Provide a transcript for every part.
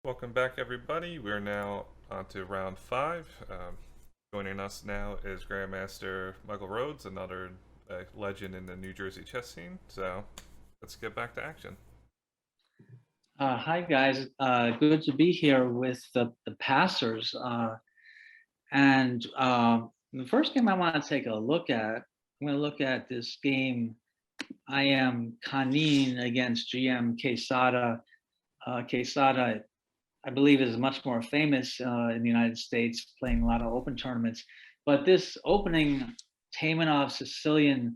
Welcome back, everybody. We're now on to round five. Joining us now is Grandmaster Michael Rhodes, another legend in the New Jersey chess scene. So let's get back to action. Hi guys, good to be here with the passers. And the first game I want to take a look at, I'm going to look at this game. I am Kanin against GM Quesada. Quesada, I believe, is much more famous in the United States, playing a lot of open tournaments. But this opening, Taimanov Sicilian,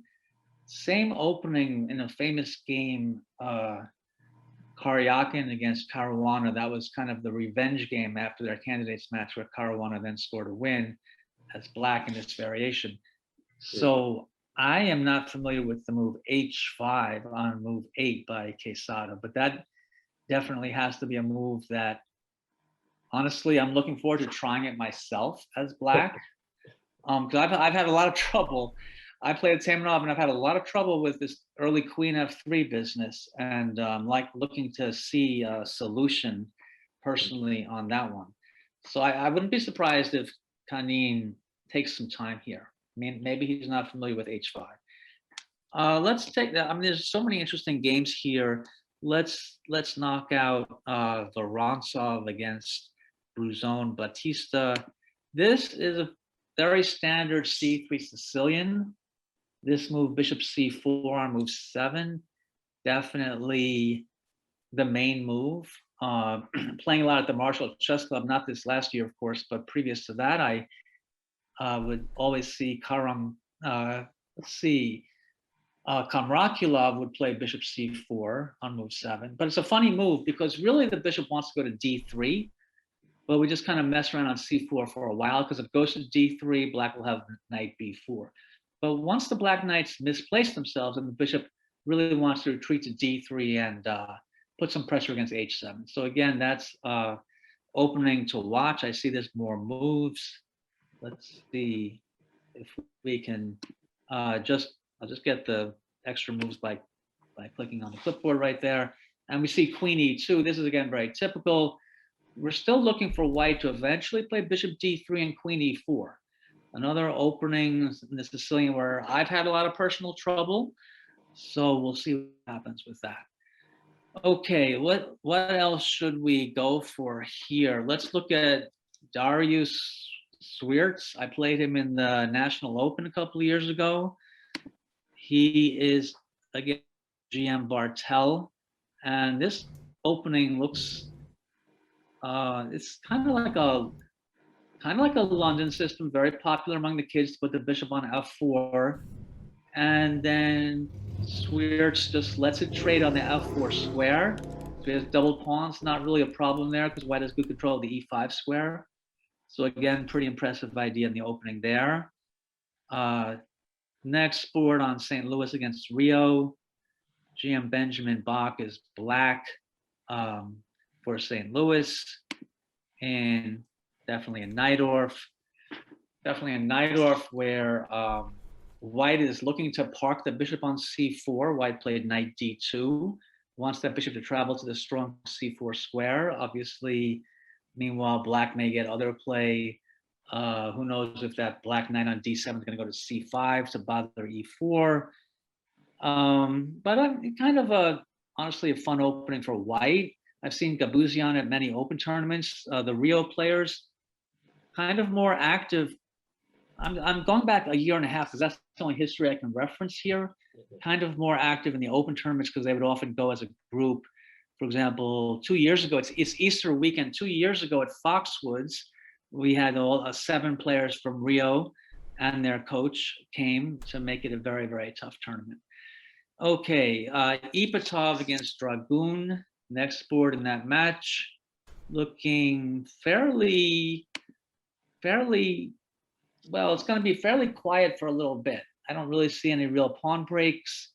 same opening in a famous game. Karyakin against Caruana. That was kind of the revenge game after their candidates match, where Caruana then scored a win as black in this variation. So I am not familiar with the move H5 on move 8 by Quesada, but that definitely has to be a move that, honestly, I'm looking forward to trying it myself as black. Because I've had a lot of trouble. I played Taimanov, and I've had a lot of trouble with this early Queen F3 business, and like looking to see a solution personally on that one. So I wouldn't be surprised if Kanin takes some time here. I mean, maybe he's not familiar with H5. Let's take that. I mean, there's so many interesting games here. Let's knock out Vorontsov against Bruzon Batista. This is a very standard C3 Sicilian. This move, bishop c4 on move 7, definitely the main move. Playing a lot at the Marshall Chess Club, not this last year, of course, but previous to that, I would always see Kamrakulov would play bishop c4 on move 7. But it's a funny move because really the bishop wants to go to d3, but we just kind of mess around on c4 for a while, because if it goes to d3, black will have knight b4. But once the black knights misplace themselves, and the bishop really wants to retreat to d3 and put some pressure against h7. So again, that's opening to watch. I see there's more moves. Let's see if we can I'll just get the extra moves by clicking on the clipboard right there. And we see queen e2. This is, again, very typical. We're still looking for white to eventually play bishop d3 and queen e4. Another opening in the Sicilian where I've had a lot of personal trouble. So we'll see what happens with that. Okay, what else should we go for here? Let's look at Darius Swiertz. I played him in the National Open a couple of years ago. He is, again, GM Bartel. And this opening looks, it's kind of like a London system, very popular among the kids, to put the bishop on f4. And then Swiertz just lets it trade on the f4 square. So he has double pawns, not really a problem there because white has good control of the e5 square. So again, pretty impressive idea in the opening there. Next board on St. Louis against Rio. GM Benjamin Bach is black for St. Louis. And definitely a Najdorf. Definitely a Najdorf where white is looking to park the bishop on c4. White played knight d2. Wants that bishop to travel to the strong c4 square. Obviously, meanwhile, black may get other play. Who knows if that black knight on d7 is going to go to c5 to bother e4. But kind of honestly a fun opening for white. I've seen Gabuzian at many open tournaments. The Rio players, kind of more active. I'm going back a year and a half because that's the only history I can reference here. Kind of more active in the open tournaments because they would often go as a group. For example, 2 years ago, it's Easter weekend. 2 years ago at Foxwoods, we had all 7 players from Rio, and their coach came to make it a very, very tough tournament. Okay, Ipatov against Dragoon. Next board in that match, looking fairly, well, it's going to be fairly quiet for a little bit. I don't really see any real pawn breaks.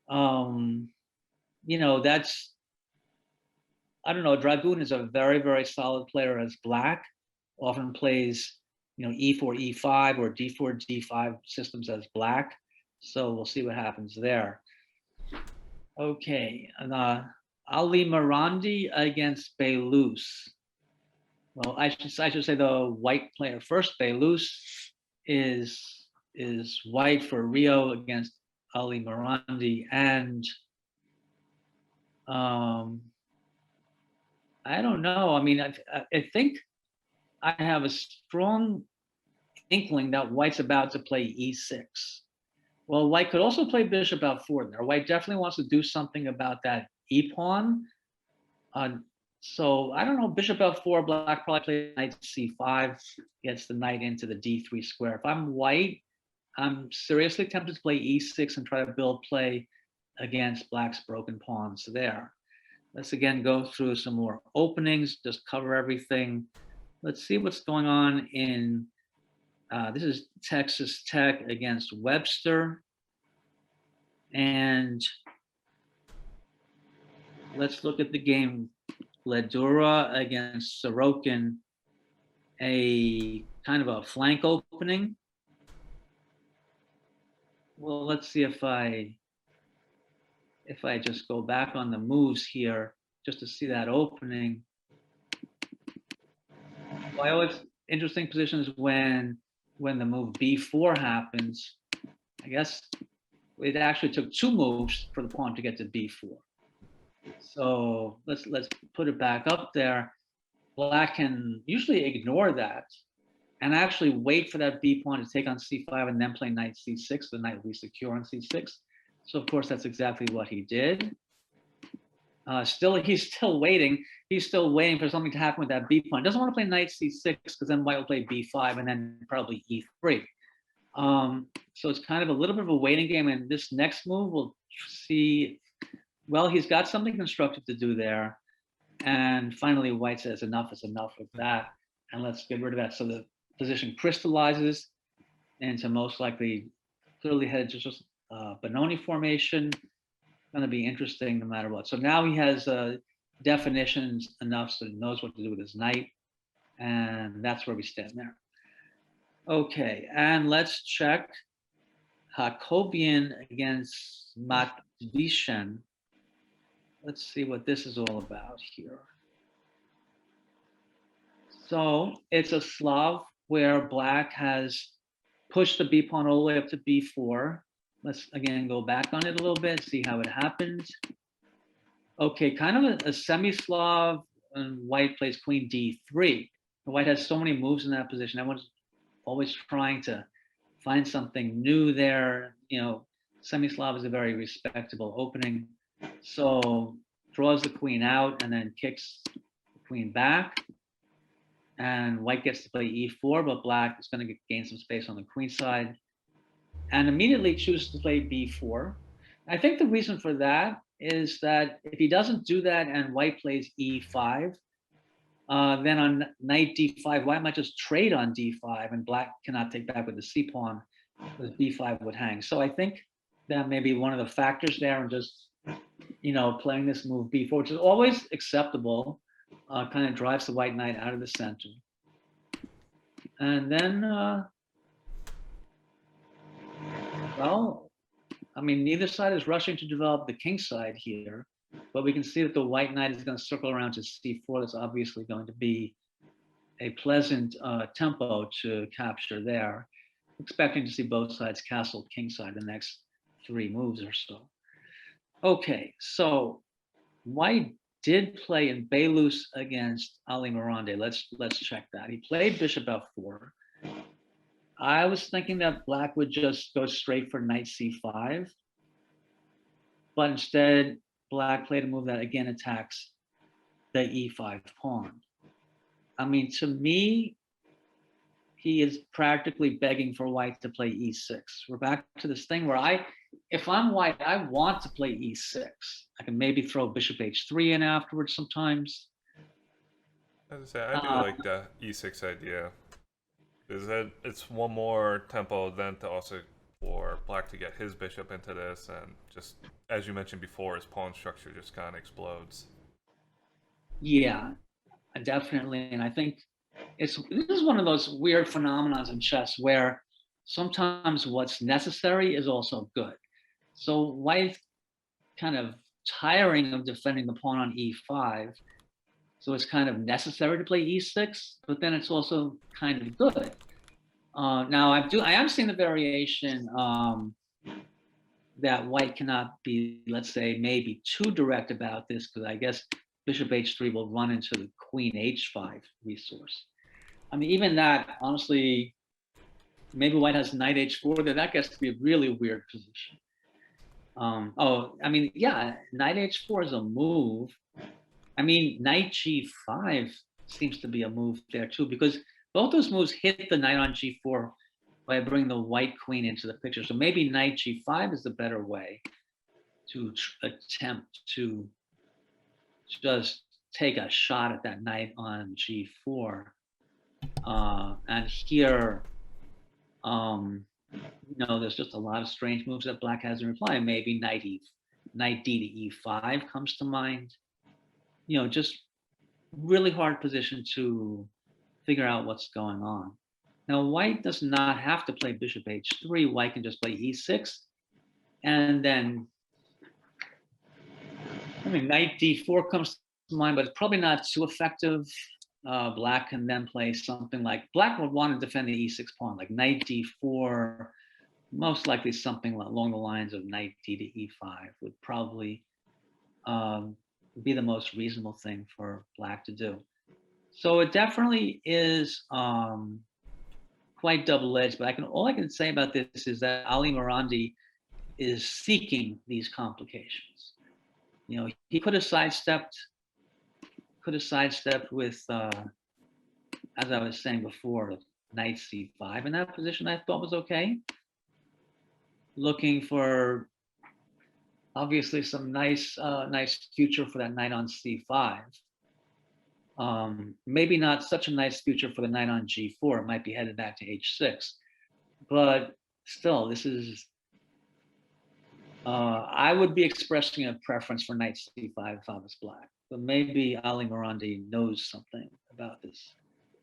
That's, I don't know, Dragoon is a very, very solid player as black, often plays, e4, e5 or d4, d5 systems as black. So we'll see what happens there. Okay, and Ali Marandi against Beilus. Well, I should say the white player first. Beilus is white for Rio against Ali Marandi, and um, I don't know. I mean, I think I have a strong inkling that white's about to play e6. Well, white could also play bishop f4 there. White definitely wants to do something about that e pawn. So I don't know, bishop f4, black probably plays knight c5, gets the knight into the d3 square. If I'm white, I'm seriously tempted to play e6 and try to build play against black's broken pawns there. Let's again go through some more openings, just cover everything. Let's see what's going on in, this is Texas Tech against Webster. And let's look at the game. Ledura against Sorokin, a kind of a flank opening. Well, let's see if I just go back on the moves here just to see that opening. Well, I always interesting positions when the move b4 happens. I guess it actually took 2 moves for the pawn to get to b4. So let's put it back up there. Black can usually ignore that and actually wait for that b pawn to take on c5 and then play knight c6. The knight will be secure on c6. So of course that's exactly what he did. He's still waiting. He's still waiting for something to happen with that b pawn. Doesn't want to play knight c6 because then white will play b5 and then probably e3. So it's kind of a little bit of a waiting game. And this next move, we'll see. Well, he's got something constructive to do there. And finally, white says enough is enough of that. And let's get rid of that. So the position crystallizes into most likely clearly headed to just Benoni formation. Going to be interesting no matter what. So now he has definitions enough so he knows what to do with his knight. And that's where we stand there. Okay, and let's check Hakobian against Matvishen. Let's see what this is all about here. So it's a Slav where black has pushed the b pawn all the way up to b4. Let's again go back on it a little bit, see how it happened. Okay, kind of a semi-Slav, and white plays queen d3. The white has so many moves in that position. Everyone's always trying to find something new there. You know, semi-Slav is a very respectable opening. So draws the queen out and then kicks the queen back. And white gets to play e4, but black is going to gain some space on the queen side. And immediately chooses to play b4. I think the reason for that is that if he doesn't do that and white plays e5, then on knight d5, white might just trade on d5 and black cannot take back with the c pawn because b5 would hang. So I think that may be one of the factors there, and just, you know, playing this move b4, which is always acceptable, kind of drives the white knight out of the center. And then, well, I mean, neither side is rushing to develop the king side here, but we can see that the white knight is going to circle around to c4. That's obviously going to be a pleasant tempo to capture there. Expecting to see both sides castle kingside the next 3 moves or so. Okay, so white did play in Beilus against Ali Marandi. Let's check that. He played bishop f4. I was thinking that black would just go straight for knight c5, but instead black played a move that again attacks the e5 pawn. I mean, to me, he is practically begging for white to play e6. We're back to this thing where if I'm white, I want to play e6. I can maybe throw bishop h3 in afterwards sometimes. As I say, I do like the e6 idea. Is that it's one more tempo then to also for black to get his bishop into this, and just as you mentioned before, his pawn structure just kind of explodes. Yeah, definitely. And I think this is one of those weird phenomena in chess where sometimes what's necessary is also good. So white kind of tiring of defending the pawn on e5. So it's kind of necessary to play e6, but then it's also kind of good. Now I am seeing the variation that white cannot be, let's say, maybe too direct about this, because I guess bishop h3 will run into the queen h5 resource. I mean, even that, honestly, maybe white has knight h4 there. That gets to be a really weird position. Oh, I mean, yeah, knight h4 is a move. I mean, knight g5 seems to be a move there too, because both those moves hit the knight on g4 by bringing the white queen into the picture. So maybe knight g5 is the better way to attempt to just take a shot at that knight on g4. And here, there's just a lot of strange moves that black has in reply. Maybe knight d to e5 comes to mind. Just really hard position to figure out what's going on. Now, white does not have to play bishop h3. White can just play e6. And then, knight d4 comes to mind, but it's probably not too effective. Black can then play something like, black would want to defend the e6 pawn, like knight d4, most likely something along the lines of knight d to e5 would probably be the most reasonable thing for black to do. So it definitely is quite double-edged, but all I can say about this is that Ali Morandi is seeking these complications. He could have sidestepped with, as I was saying before, knight c5 in that position. I thought was okay. Looking for obviously some nice future for that knight on c5. Maybe not such a nice future for the knight on g4. It might be headed back to h6, but still, this is. I would be expressing a preference for knight c5 if I was black, but maybe Ali Morandi knows something about this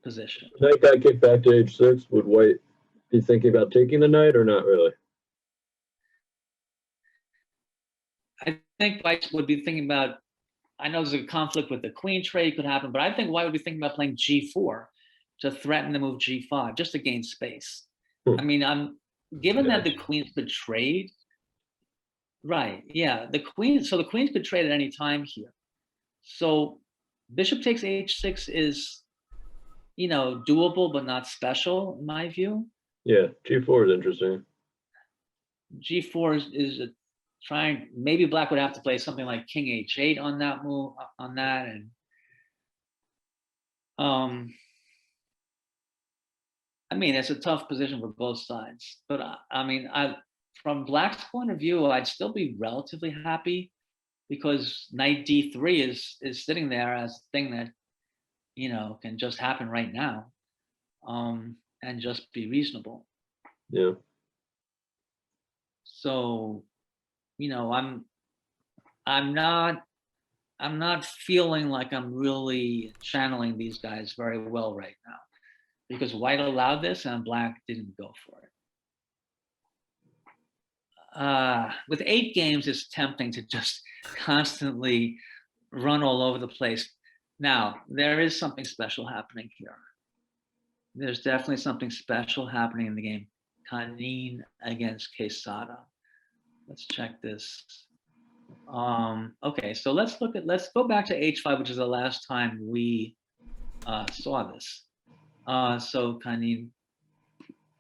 position. Knight got kicked back to h6. Would white be thinking about taking the knight or not really? I think white would be thinking about. I know there's a conflict with the queen trade could happen, but I think white would be thinking about playing g4 to threaten the move g5 just to gain space. I mean, given that the queens could trade. Right. Yeah. The queens could trade at any time here. So bishop takes h6 is, doable, but not special in my view. Yeah. G4 is interesting. G4 is trying, maybe black would have to play something like king h8 on that move, on that. And, it's a tough position for both sides, but from black's point of view, I'd still be relatively happy because knight d3 is sitting there as a thing that, can just happen right now, and just be reasonable. Yeah. So, I'm not feeling like I'm really channeling these guys very well right now, because white allowed this and black didn't go for it. With 8 games, it's tempting to just constantly run all over the place. Now, there is something special happening here. There's definitely something special happening in the game. Kanin against Quesada. Let's check this. Okay, so let's go back to h5, which is the last time we saw this. So Kanin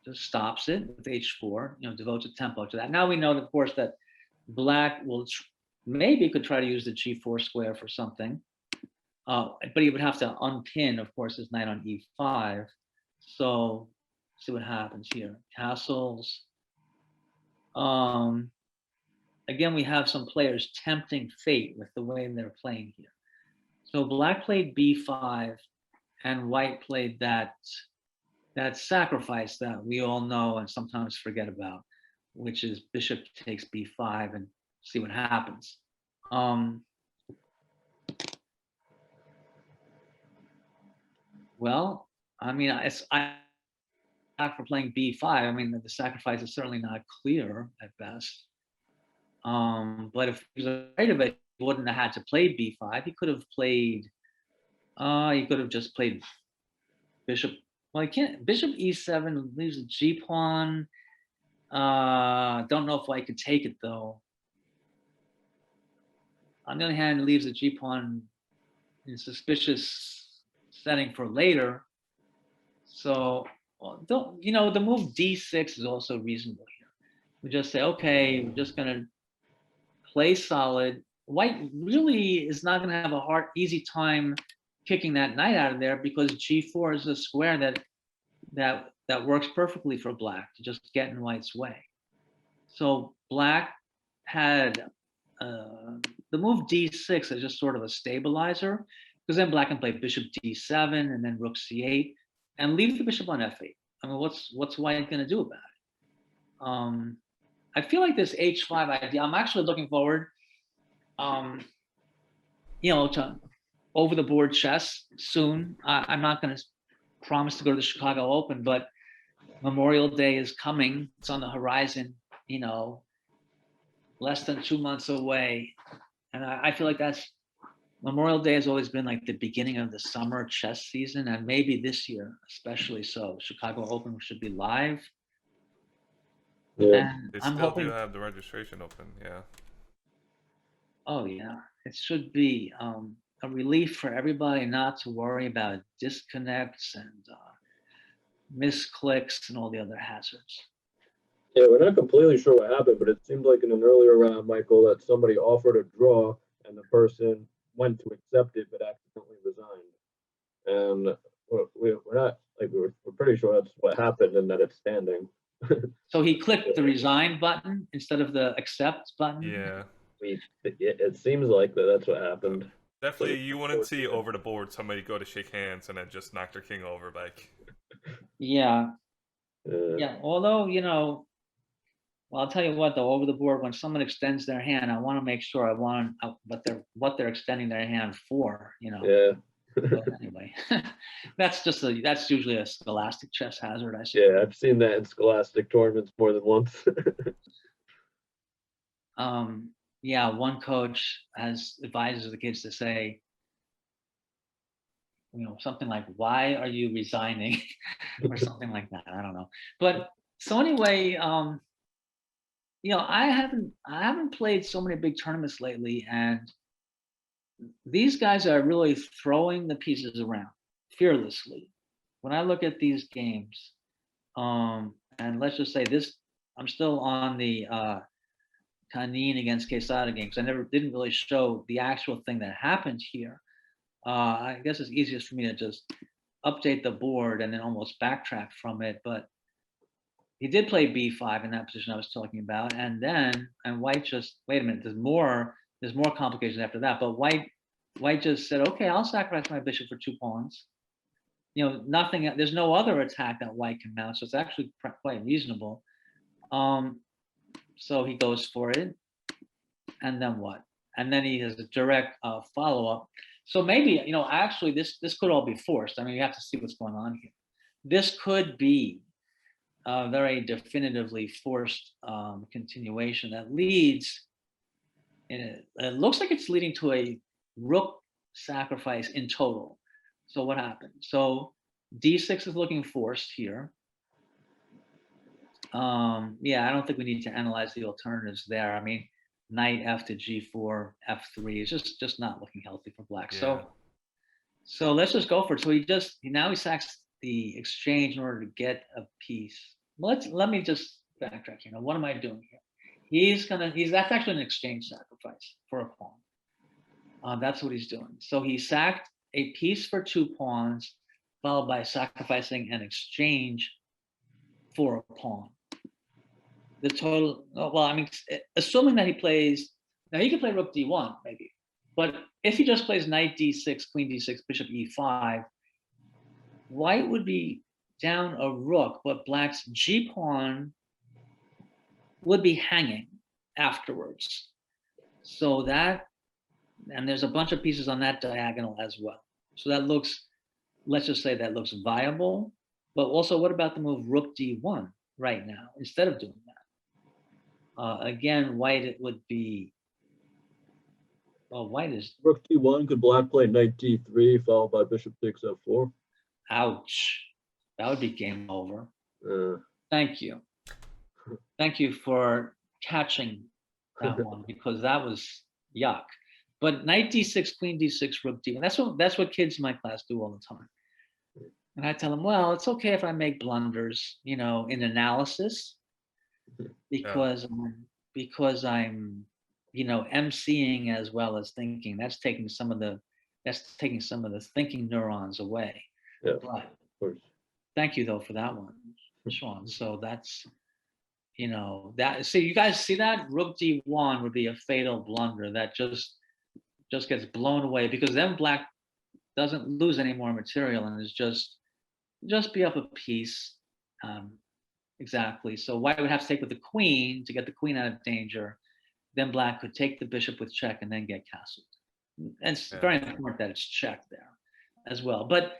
just stops it with h4, devotes a tempo to that. Now we know, of course, that black will maybe could try to use the g4 square for something, but he would have to unpin, of course, his knight on e5. So see what happens here. Castles. Again, we have some players tempting fate with the way they're playing here. So black played b5, and white played that sacrifice that we all know and sometimes forget about, which is bishop takes b5 and see what happens. Well, for playing b5, the sacrifice is certainly not clear at best. But if he's afraid of it, wouldn't have had to play b5. He could have played, he could have just played bishop. Well, he can't. Bishop e7 leaves a g pawn. Don't know if I could take it though. On the other hand, it leaves a g pawn in suspicious setting for later. So, well, don't, the move d6 is also reasonable here. We just say, okay, we're just going to play solid. White really is not going to have a easy time kicking that knight out of there, because g4 is a square that works perfectly for black to just get in white's way. So black had the move d6 as just sort of a stabilizer, because then black can play bishop d7 and then rook c8 and leave the bishop on f8. I mean, what's white going to do about it? I feel like this h5 idea, I'm actually looking forward, to over the board chess soon. I'm not going to promise to go to the Chicago Open, but Memorial Day is coming. It's on the horizon, less than 2 months away. And I feel like Memorial Day has always been like the beginning of the summer chess season. And maybe this year, especially so, Chicago Open should be live. Yeah. And They I'm still hoping, do have the registration open, yeah. oh yeah, it should be a relief for everybody not to worry about disconnects and misclicks and all the other hazards. Yeah, we're not completely sure what happened, but it seemed like in an earlier round, Michael, that somebody offered a draw and the person went to accept it but accidentally resigned. And we're not like we're pretty sure that's what happened and that it's standing. So he clicked the resign button instead of the accept button. Yeah. It seems like that's what happened. Definitely, you wouldn't see over the board somebody go to shake hands and then just knock their king over, like. Yeah. Yeah. Although, well, I'll tell you what, though, over the board, when someone extends their hand, I want to make sure what they're extending their hand for, Yeah. But anyway, that's usually a scholastic chess hazard, I suppose. Yeah, I've seen that in scholastic tournaments more than once. Yeah, one coach advises the kids to say, something like, "Why are you resigning?" or something like that. I don't know. But so anyway, I haven't played so many big tournaments lately, and these guys are really throwing the pieces around fearlessly. When I look at these games, and let's just say this, I'm still on the Kanin against Quesada game, because I didn't really show the actual thing that happened here. I guess it's easiest for me to just update the board and then almost backtrack from it. But he did play b5 in that position I was talking about, and white just, wait a minute, there's more complications after that. But white just said, okay, I'll sacrifice my bishop for 2 pawns. Nothing. There's no other attack that white can mount, so it's actually quite reasonable. So he goes for it, and then what? And then he has a direct follow-up. So maybe, actually this could all be forced. I mean, you have to see what's going on here. This could be a very definitively forced continuation that leads, it looks like it's leading to a rook sacrifice in total. So what happened? So d6 is looking forced here. Yeah, I don't think we need to analyze the alternatives there. I mean, knight f to g4, f3 is just not looking healthy for black. Yeah. So let's just go for it. So he sacks the exchange in order to get a piece. Let me just backtrack here. Now, what am I doing here? That's actually an exchange sacrifice for a pawn. That's what he's doing. So he sacked a piece for 2 pawns, followed by sacrificing an exchange for a pawn. The total, well, I mean, assuming that he plays, now he could play rook d1 maybe, but if he just plays knight d6, queen d6, bishop e5, white would be down a rook, but black's g pawn would be hanging afterwards. So and there's a bunch of pieces on that diagonal as well. So that looks, let's just say that looks viable. But also, what about the move rook d1 right now instead of doing that? Again, white, it would be, Oh, white is, Rook d1, could black play knight d3 followed by bishop takes f4? ouch. That would be game over. Uh, Thank you. Thank you for catching that one because that was yuck. But knight d6, queen d6, rook d1. That's what kids in my class do all the time. And I tell them, well, it's okay if I make blunders, in analysis, because I'm emceeing as well as thinking. That's taking some of the thinking neurons away. yeah, But of course. thank you though for that one, Sean. So that's that. So you guys see that rook d1 would be a fatal blunder that just gets blown away because then black doesn't lose any more material and is just be up a piece. Exactly. So white would have to take with the queen to get the queen out of danger. Then black could take the bishop with check and then get castled. And it's very important that it's checked there as well. But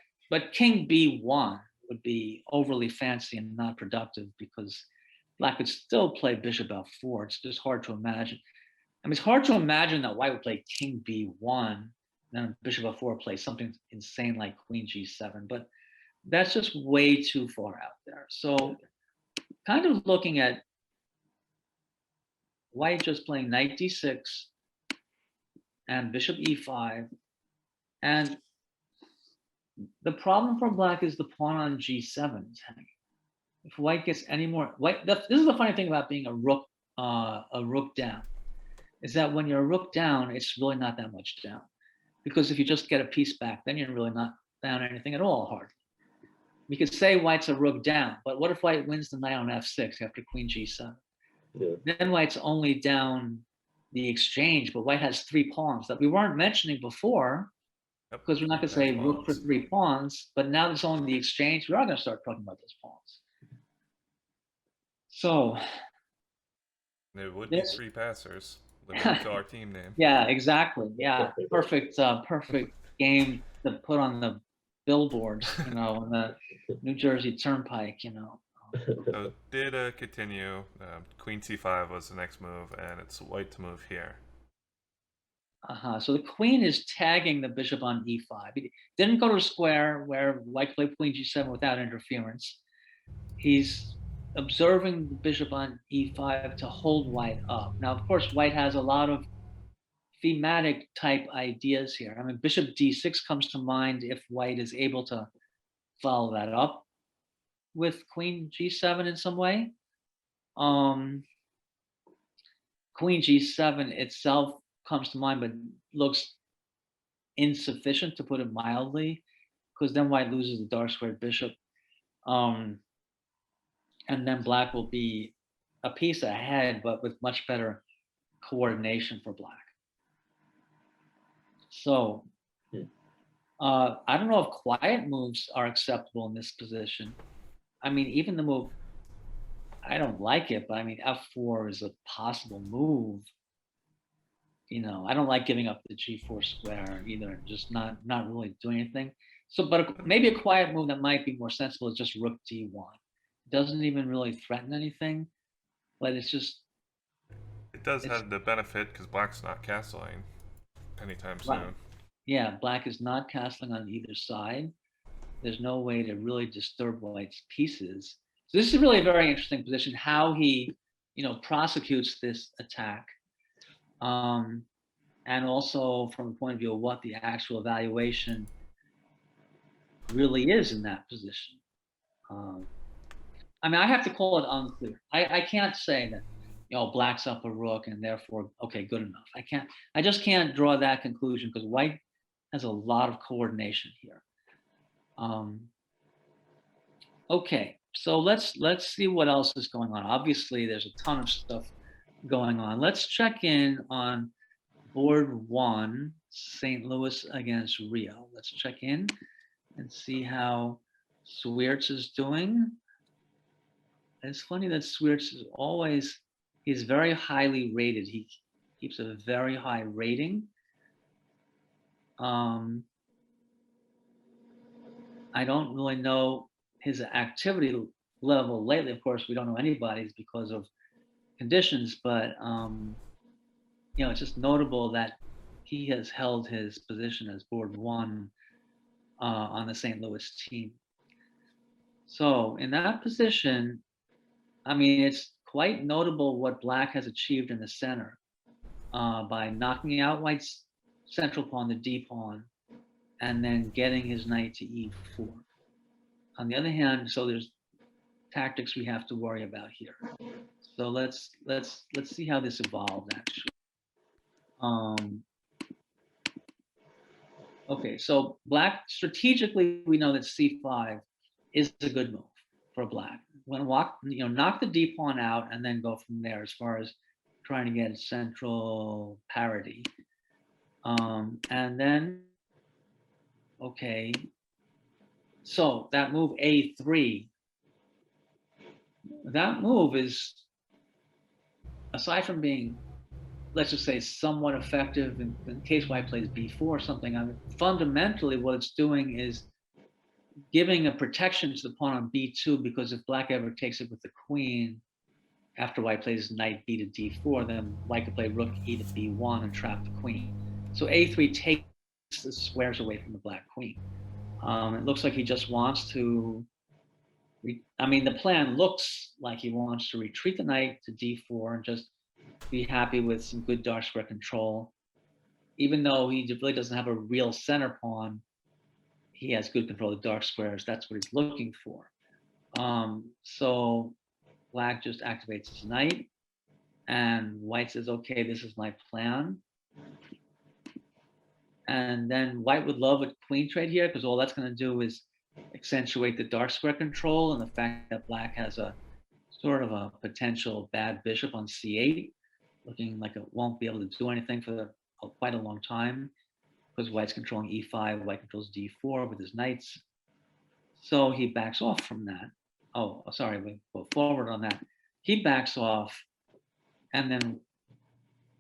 king b1 would be overly fancy and not productive because black could still play bishop f4. It's just hard to imagine. I mean, it's hard to imagine that white would play king b1, then bishop f4 play something insane like queen g7. But that's just way too far out there. So kind of looking at white just playing knight d6 and bishop e5. And the problem for black is the pawn on g7 is hanging. If white gets any more, this is the funny thing about being a rook down, is that when you're a rook down, it's really not that much down. Because if you just get a piece back, then you're really not down anything at all, hardly. We could say white's a rook down, but what if white wins the knight on f6 after queen g7? Yeah. Then white's only down the exchange, but white has 3 pawns that we weren't mentioning before, because we're not going to say rook for 3 pawns, but now there's only the exchange. We are going to start talking about those pawns. So it would be 3 passers, living up to our team name. Yeah, exactly. Yeah, perfect game to put on the billboards, on the New Jersey Turnpike, So did continue. Queen c5 was the next move, and it's white to move here. So the queen is tagging the bishop on e5. He didn't go to a square where white played queen g7 without interference. He's observing the bishop on e5 to hold white up. Now, of course, white has a lot of thematic type ideas here. I mean, bishop d6 comes to mind if white is able to follow that up with queen g7 in some way. Queen g7 itself comes to mind, but looks insufficient, to put it mildly, because then white loses the dark squared bishop. And then black will be a piece ahead, but with much better coordination for black. So I don't know if quiet moves are acceptable in this position. I mean, even the move, I don't like it, but I mean, f4 is a possible move. I don't like giving up the g4 square either, just not really doing anything. So, but maybe a quiet move that might be more sensible is just rook d1. It doesn't even really threaten anything, but it's just. It does have the benefit because black's not castling anytime soon. Yeah, black is not castling on either side. There's no way to really disturb white's pieces. So this is really a very interesting position, how he, prosecutes this attack. And also from the point of view of what the actual evaluation really is in that position. I mean, I have to call it unclear. I can't say that, black's up a rook and therefore, okay, good enough. I just can't draw that conclusion because white has a lot of coordination here. Okay, so let's see what else is going on. Obviously, there's a ton of stuff going on. Let's check in on board 1, St. Louis against Rio. Let's check in and see how Swiertz is doing. It's funny that Swiertz is he's very highly rated. He keeps a very high rating. I don't really know his activity level lately. Of course, we don't know anybody's because of conditions, but it's just notable that he has held his position as board one on the St. Louis team. So in that position, I mean, it's quite notable what Black has achieved in the center by knocking out White's central pawn, the D pawn, and then getting his knight to E4. On the other hand, so there's tactics we have to worry about here. So let's see how this evolved actually. Okay, so Black strategically, we know that C5 is a good move for Black. When knock the D pawn out and then go from there as far as trying to get central parity. And then, okay, so that move A3, that move is, aside from being, let's just say, somewhat effective in case White plays B4 or something, I mean, fundamentally what it's doing is giving a protection to the pawn on B2, because if Black ever takes it with the queen, after White plays knight B to D4, then White could play rook E to B1 and trap the queen. So A3 takes the squares away from the Black queen. It looks like he just wants to, the plan looks like he wants to retreat the knight to D4 and just be happy with some good dark square control. Even though he really doesn't have a real center pawn, he has good control of the dark squares. That's what he's looking for. So Black just activates his knight, and White says, okay, this is my plan. And then White would love a queen trade here, because all that's going to do is accentuate the dark square control and the fact that Black has a sort of a potential bad bishop on C8, looking like it won't be able to do anything for quite a long time, because White's controlling E5, White controls D4 with his knights. So he backs off from that. Oh, sorry, we go forward on that. He backs off, and then,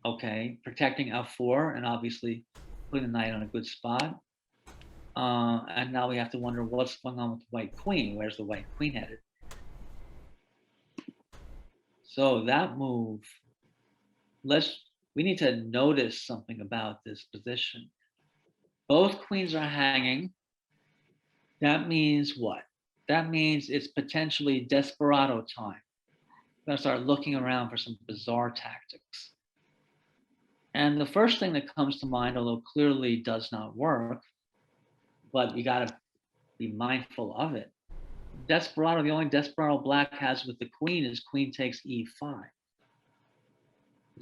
okay, protecting F4 and obviously putting the knight on a good spot. And now we have to wonder what's going on with the White queen. Where's the White queen headed? So that move, we need to notice something about this position. Both queens are hanging. That means what? That means it's potentially desperado time. We're going to start looking around for some bizarre tactics. And the first thing that comes to mind, although clearly does not work, but you got to be mindful of it. Desperado, the only desperado Black has with the queen is queen takes E5.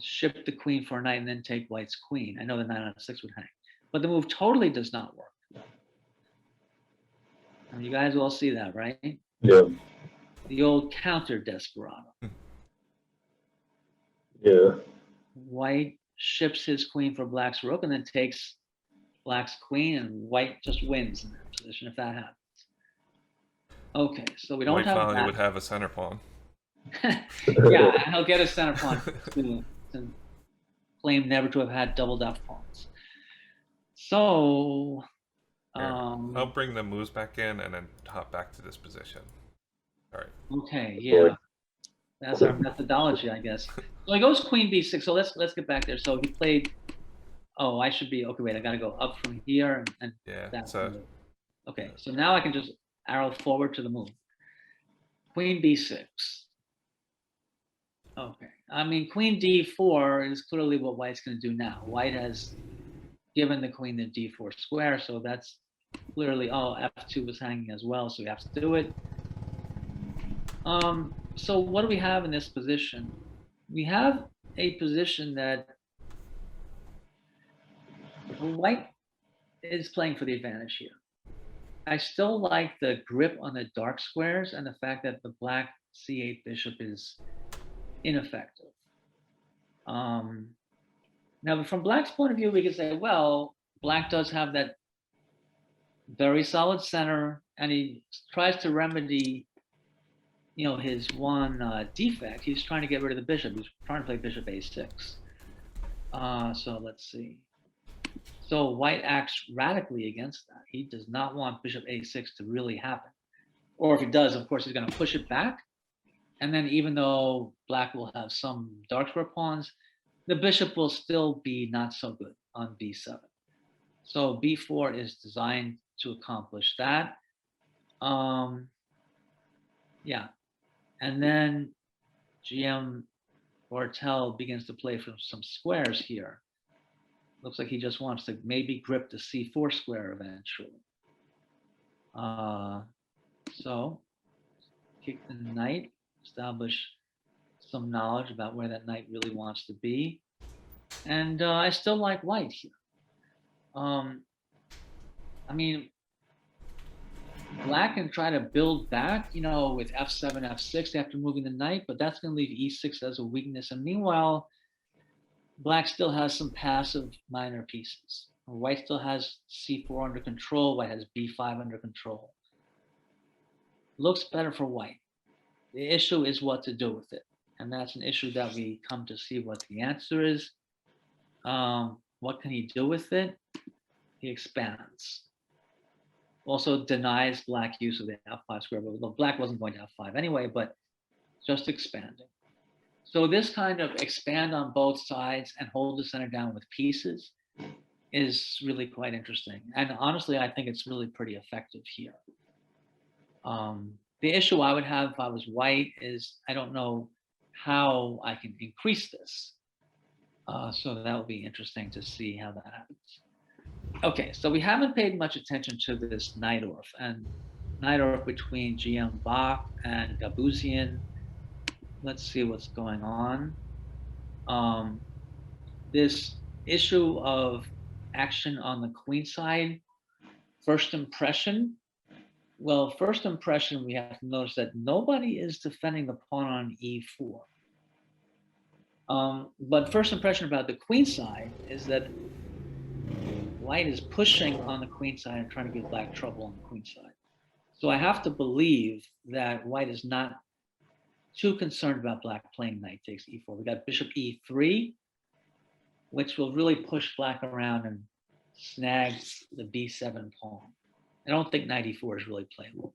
Ship the queen for a knight and then take White's queen. I know the knight on 6 would hang, but the move totally does not work. And you guys all see that, right? Yeah. The old counter desperado. Yeah. White ships his queen for Black's rook and then takes Black's queen, and White just wins in that position if that happens. Okay, so we don't White have finally that. would have a center pawn. Yeah, and he'll get a center pawn to claim never to have had doubled F pawns. So I'll bring the moves back in and then hop back to this position. All right. Okay, yeah, that's our methodology, I guess. So he goes queen b6. So let's get back there. So he played. Oh, I should be okay. Wait, I got to go up from here and Yeah. that. Okay, so now I can just arrow forward to the move. Queen b6. Okay, I mean queen d4 is clearly what White's going to do now. White has given the queen the d4 square, so that's clearly, f2 was hanging as well, so we have to do it. So what do we have in this position? We have a position that White is playing for the advantage here. I still like the grip on the dark squares and the fact that the Black c8 bishop is ineffective. Now, from Black's point of view, we could say, well, Black does have that very solid center, and he tries to remedy, his one defect. He's trying to get rid of the bishop. He's trying to play bishop a6. So let's see. So White acts radically against that. He does not want bishop a6 to really happen. Or if he does, of course, he's going to push it back. And then even though Black will have some dark square pawns, the bishop will still be not so good on b7. So b4 is designed to accomplish that. Yeah, and then GM Bartel begins to play from some squares here. Looks like he just wants to maybe grip the c4 square eventually. So kick the knight, establish some knowledge about where that knight really wants to be. And I still like white here. I mean, black can try to build back, with f7, f6 after moving the knight, but that's going to leave e6 as a weakness. And meanwhile, black still has some passive minor pieces. White still has c4 under control. White has b5 under control. Looks better for white. The issue is what to do with it. And that's an issue that we come to see what the answer is. What can he do with it? He expands. Also denies black use of the f5 square, but black wasn't going to f5 anyway, but just expanding. So this kind of expand on both sides and hold the center down with pieces is really quite interesting. And honestly, I think it's really pretty effective here. The issue I would have if I was white is I don't know how I can increase this. So that will be interesting to see how that happens. Okay, so we haven't paid much attention to this Najdorf and Najdorf between GM Bach and Gabuzian. Let's see what's going on. This issue of action on the queen side, first impression. Well, first impression, we have to notice that nobody is defending the pawn on e4. But first impression about the queen side is that white is pushing on the queen side and trying to give black trouble on the queen side. So I have to believe that white is not too concerned about black playing knight takes e4. We got bishop e3, which will really push black around and snag the b7 pawn. I don't think knight e4 is really playable.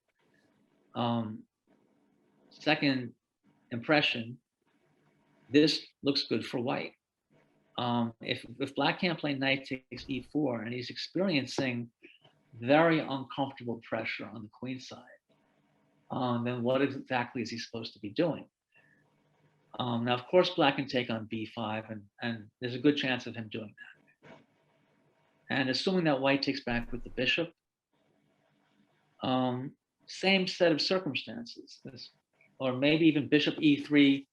Second impression, this looks good for white. If black can't play knight takes e4 and he's experiencing very uncomfortable pressure on the queen side, then what exactly is he supposed to be doing? Now, of course, black can take on b5, and there's a good chance of him doing that. And assuming that white takes back with the bishop, same set of circumstances. Or maybe even bishop e3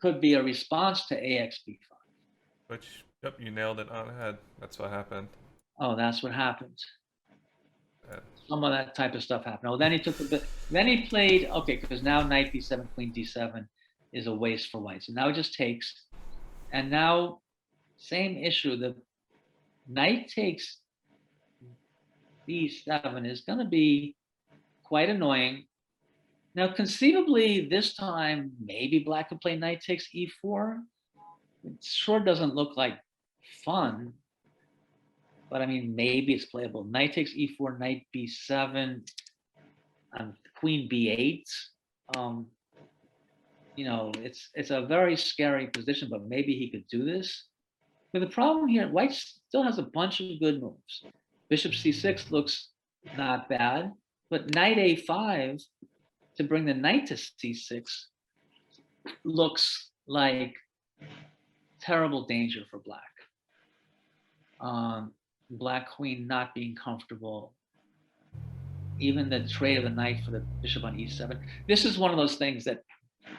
could be a response to ax b5. Which, yep, you nailed it on the head. That's what happened. Oh, that's what happened. Yeah. Some of that type of stuff happened. Oh, then he took then he played, okay, because now knight b7, queen d7 is a waste for white. So now it just takes, and now same issue. The knight takes b7 is going to be quite annoying. Now, conceivably, this time, maybe black could play knight takes e4. It sure doesn't look like fun, but I mean, maybe it's playable. Knight takes e4, knight b7, and queen b8. It's a very scary position, but maybe he could do this. But the problem here, white still has a bunch of good moves. Bishop c6 looks not bad, but knight a5 to bring the knight to c6 looks like terrible danger for black. Black queen not being comfortable. Even the trade of the knight for the bishop on e7. This is one of those things that,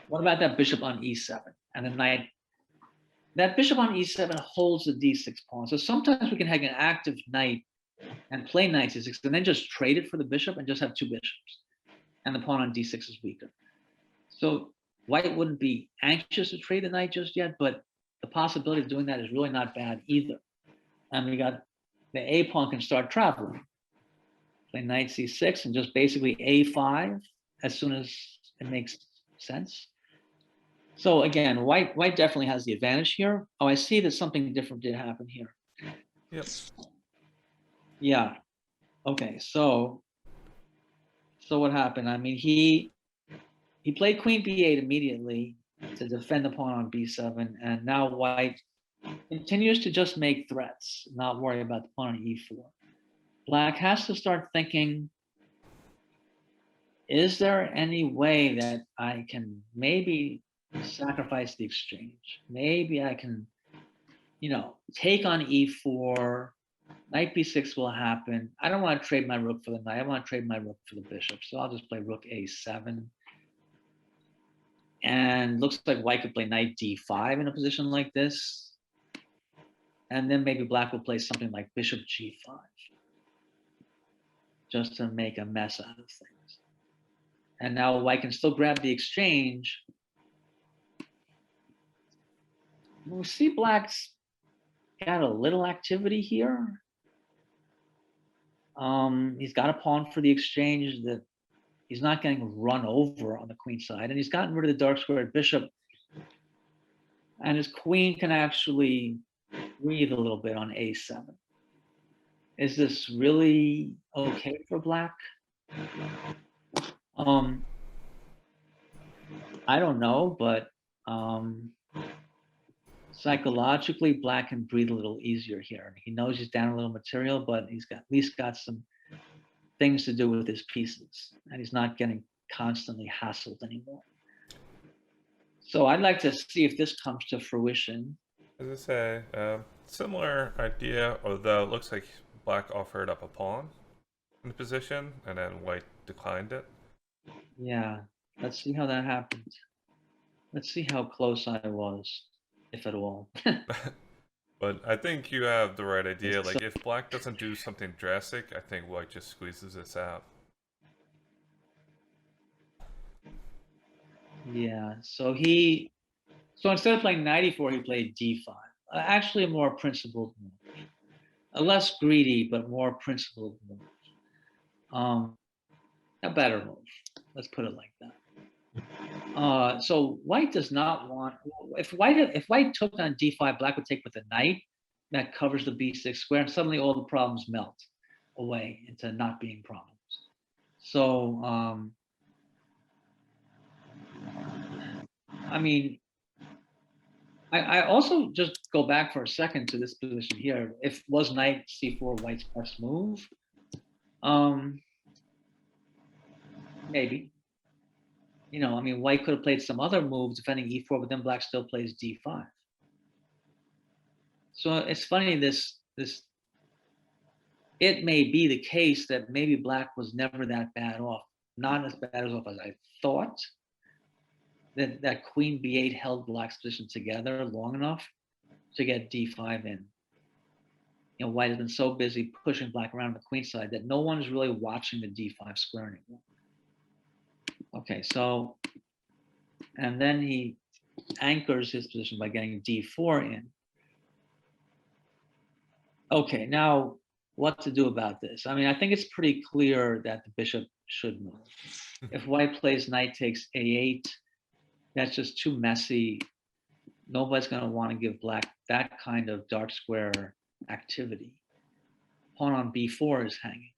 what about that bishop on e7 and the knight? That bishop on e7 holds the d6 pawn. So sometimes we can have an active knight and play knight c6 and then just trade it for the bishop and just have two bishops. And the pawn on d6 is weaker. So white wouldn't be anxious to trade the knight just yet, but the possibility of doing that is really not bad either. And we got the a pawn can start traveling. Play knight c6 and just basically a5 as soon as it makes sense. So again, white definitely has the advantage here. Oh, I see that something different did happen here. Yep. Yeah. Okay, so what happened? I mean, he played queen b8 immediately, to defend the pawn on b7, and now white continues to just make threats, not worry about the pawn on e4. Black has to start thinking, is there any way that I can maybe sacrifice the exchange? Maybe I can, take on e4, knight b6 will happen. I don't want to trade my rook for the knight. I want to trade my rook for the bishop. So I'll just play rook a7. And looks like white could play knight d5 in a position like this. And then maybe black will play something like bishop g5, just to make a mess out of things. And now white can still grab the exchange. We see black's got a little activity here. He's got a pawn for the exchange that he's not getting run over on the queen side, and he's gotten rid of the dark squared bishop. And his queen can actually breathe a little bit on a7. Is this really okay for black? I don't know, but psychologically, black can breathe a little easier here. He knows he's down a little material, but he's got at least got some things to do with his pieces, and he's not getting constantly hassled anymore. So I'd like to see if this comes to fruition. As I say, similar idea, although it looks like black offered up a pawn in the position, and then white declined it. Yeah, let's see how that happened. Let's see how close I was, if at all. But I think you have the right idea. Like, if black doesn't do something drastic, I think white just squeezes this out. Yeah, so instead of playing knight e4, he played d5. Actually, a more principled move. A less greedy, but more principled move. A better move. Let's put it like that. So white does not want. If white took on d5, black would take with the knight. That covers the b6 square, and suddenly all the problems melt away into not being problems. So, I mean, I also just go back for a second to this position here. If was knight c4 white's best move, maybe. White could have played some other moves defending e4, but then black still plays d5. So it's funny, it may be the case that maybe black was never that bad off, not as bad off as I thought. That queen b8 held black's position together long enough to get d5 in. White has been so busy pushing black around the queen side that no one is really watching the d5 square anymore. Okay, so, and then he anchors his position by getting d4 in. Okay, now what to do about this? I think it's pretty clear that the bishop should move. If white plays knight takes a8, that's just too messy. Nobody's going to want to give black that kind of dark square activity. Pawn on b4 is hanging.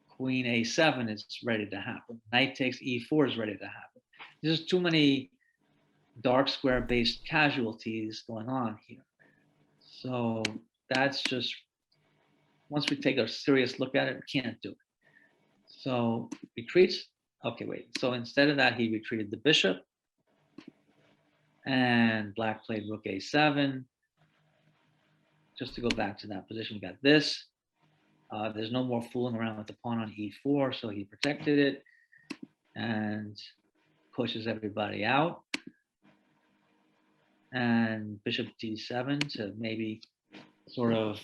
Queen a7 is ready to happen. Knight takes e4 is ready to happen. There's too many dark square based casualties going on here. So that's just, once we take a serious look at it, we can't do it. So retreats. Okay, wait. So instead of that, he retreated the bishop. And black played rook a7. Just to go back to that position, we got this. There's no more fooling around with the pawn on e4, so he protected it and pushes everybody out. And bishop d7 to maybe sort of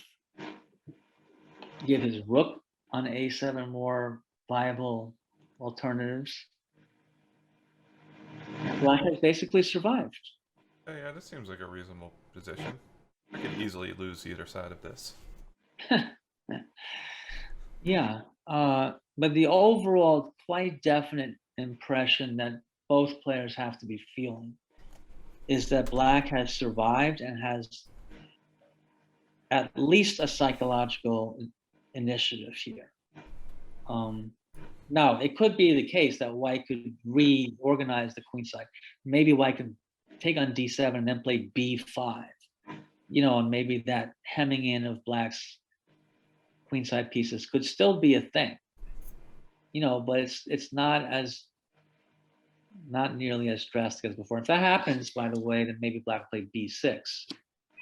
give his rook on a7 more viable alternatives. Black has basically survived. Yeah, this seems like a reasonable position. I could easily lose either side of this. Yeah, but the overall quite definite impression that both players have to be feeling is that black has survived and has at least a psychological initiative here. Now, it could be the case that white could reorganize the queen side. Maybe white can take on d7 and then play b5, you know, and maybe that hemming in of black's queenside pieces could still be a thing, you know, but it's not nearly as drastic as before. If that happens, by the way, then maybe black play b6.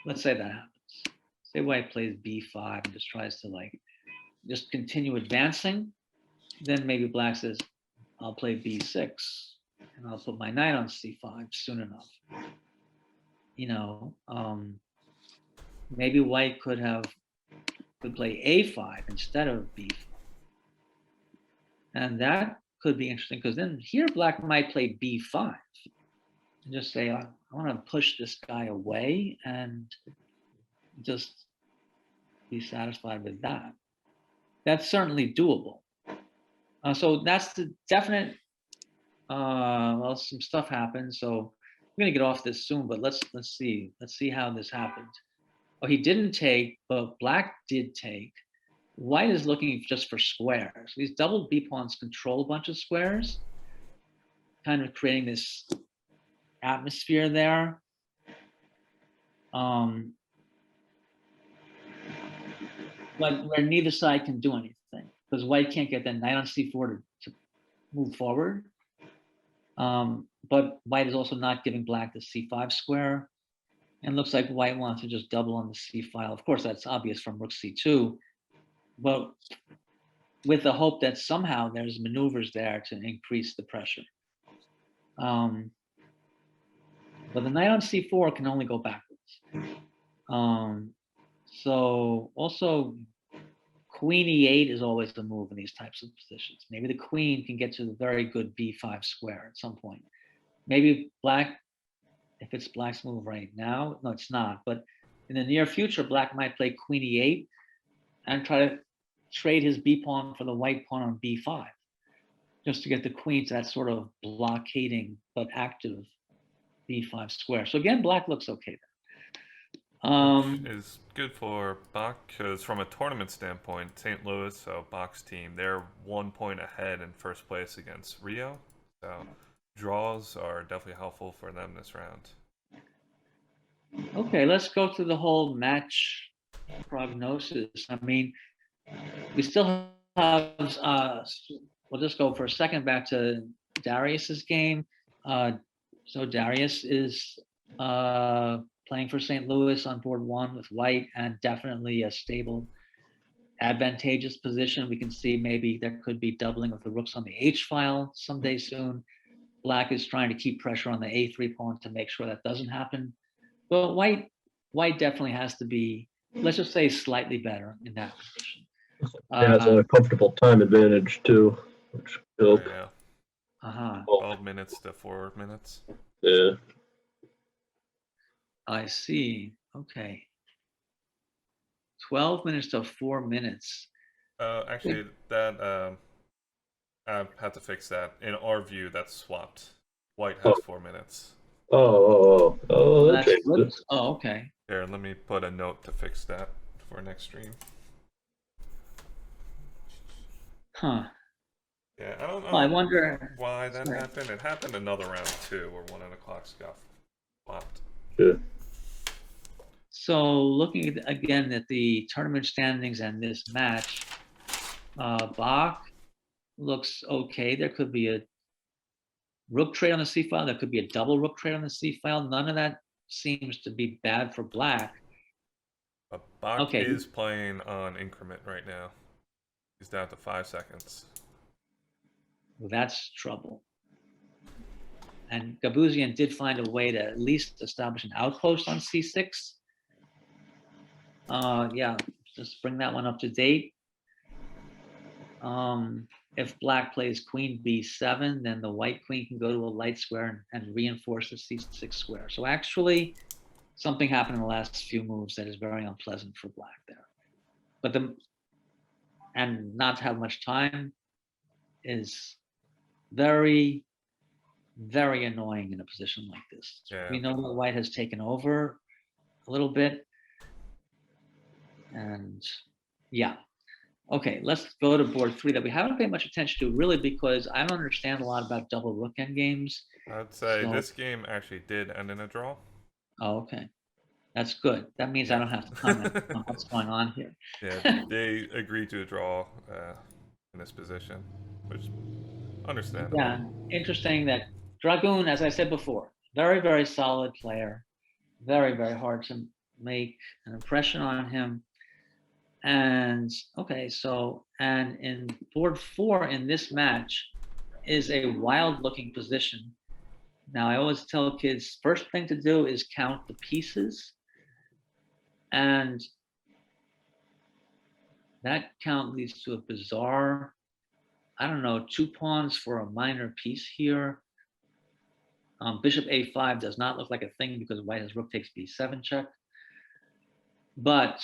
Let's say that happens. Say white plays b5 and just tries to like just continue advancing. Then maybe black says, I'll play b6 and I'll put my knight on c5 soon enough. You know, maybe white could play a5 instead of b5. And that could be interesting because then here black might play b5 and just say, I want to push this guy away and just be satisfied with that. That's certainly doable. So that's the definite, well, some stuff happened. So we're gonna get off this soon, but let's see how this happened. Oh, he didn't take, but black did take. White is looking just for squares. These double B pawns control a bunch of squares, kind of creating this atmosphere there. But where neither side can do anything, because white can't get that knight on c4 to move forward. But white is also not giving black the c5 square. And looks like white wants to just double on the c file. Of course, that's obvious from rook c2. But with the hope that somehow there's maneuvers there to increase the pressure. But the knight on c4 can only go backwards. So also queen e8 is always the move in these types of positions. Maybe the queen can get to the very good b5 square at some point. Maybe black, if it's black's move right now, no, it's not. But in the near future, black might play queen e8 and try to trade his b pawn for the white pawn on b5, just to get the queen to that sort of blockading but active b5 square. So again, black looks okay there. Which is good for Bach because from a tournament standpoint, St. Louis, so Bach's team, they're 1 point ahead in first place against Rio. So draws are definitely helpful for them this round. Okay, let's go through the whole match prognosis. I mean, we still have, we'll just go for a second back to Darius's game. So Darius is playing for St. Louis on board 1 with white, and definitely a stable, advantageous position. We can see maybe there could be doubling of the rooks on the H file someday soon. Black is trying to keep pressure on the A3 pawn to make sure that doesn't happen. But white definitely has to be, let's just say, slightly better in that position. Yeah, it's a comfortable time advantage too, which help. Oh, yeah. 12 minutes to 4 minutes. Yeah. I see. Okay. 12 minutes to 4 minutes. Actually, that I have to fix that. In our view, that's swapped. White has 4 minutes. Oh, that changes. Oh, okay. Here, let me put a note to fix that for next stream. Huh. Yeah, I don't know. I wonder why that happened. It happened another round too, where one of the clocks got swapped. Yeah. So looking again at the tournament standings and this match, Bach looks okay. There could be a rook trade on the c file. There could be a double rook trade on the c file. None of that seems to be bad for black. But Bach is playing on increment right now. He's down to 5 seconds. Well, that's trouble. And Gabuzian did find a way to at least establish an outpost on c6. Yeah, just bring that one up to date. If black plays queen b7, then the white queen can go to a light square and reinforce the c6 square. So actually, something happened in the last few moves that is very unpleasant for black there. But and not to have much time is very, very annoying in a position like this. Yeah. We know that white has taken over a little bit. And yeah. Okay, let's go to board 3 that we haven't paid much attention to, really, because I don't understand a lot about double rook endgames. I'd say So, this game actually did end in a draw. oh, okay, that's good. That means I Yeah. don't have to comment on what's going on here. Yeah, they agreed to a draw in this position, which is understandable. Yeah, interesting that Dragoon, as I said before, very, very solid player. Very, very hard to make an impression on him. And okay, so and in board 4 in this match is a wild looking position. Now I always tell kids first thing to do is count the pieces, and that count leads to a bizarre, I don't know, 2 pawns for a minor piece here. Bishop a5 does not look like a thing because white has rook takes b7 check. But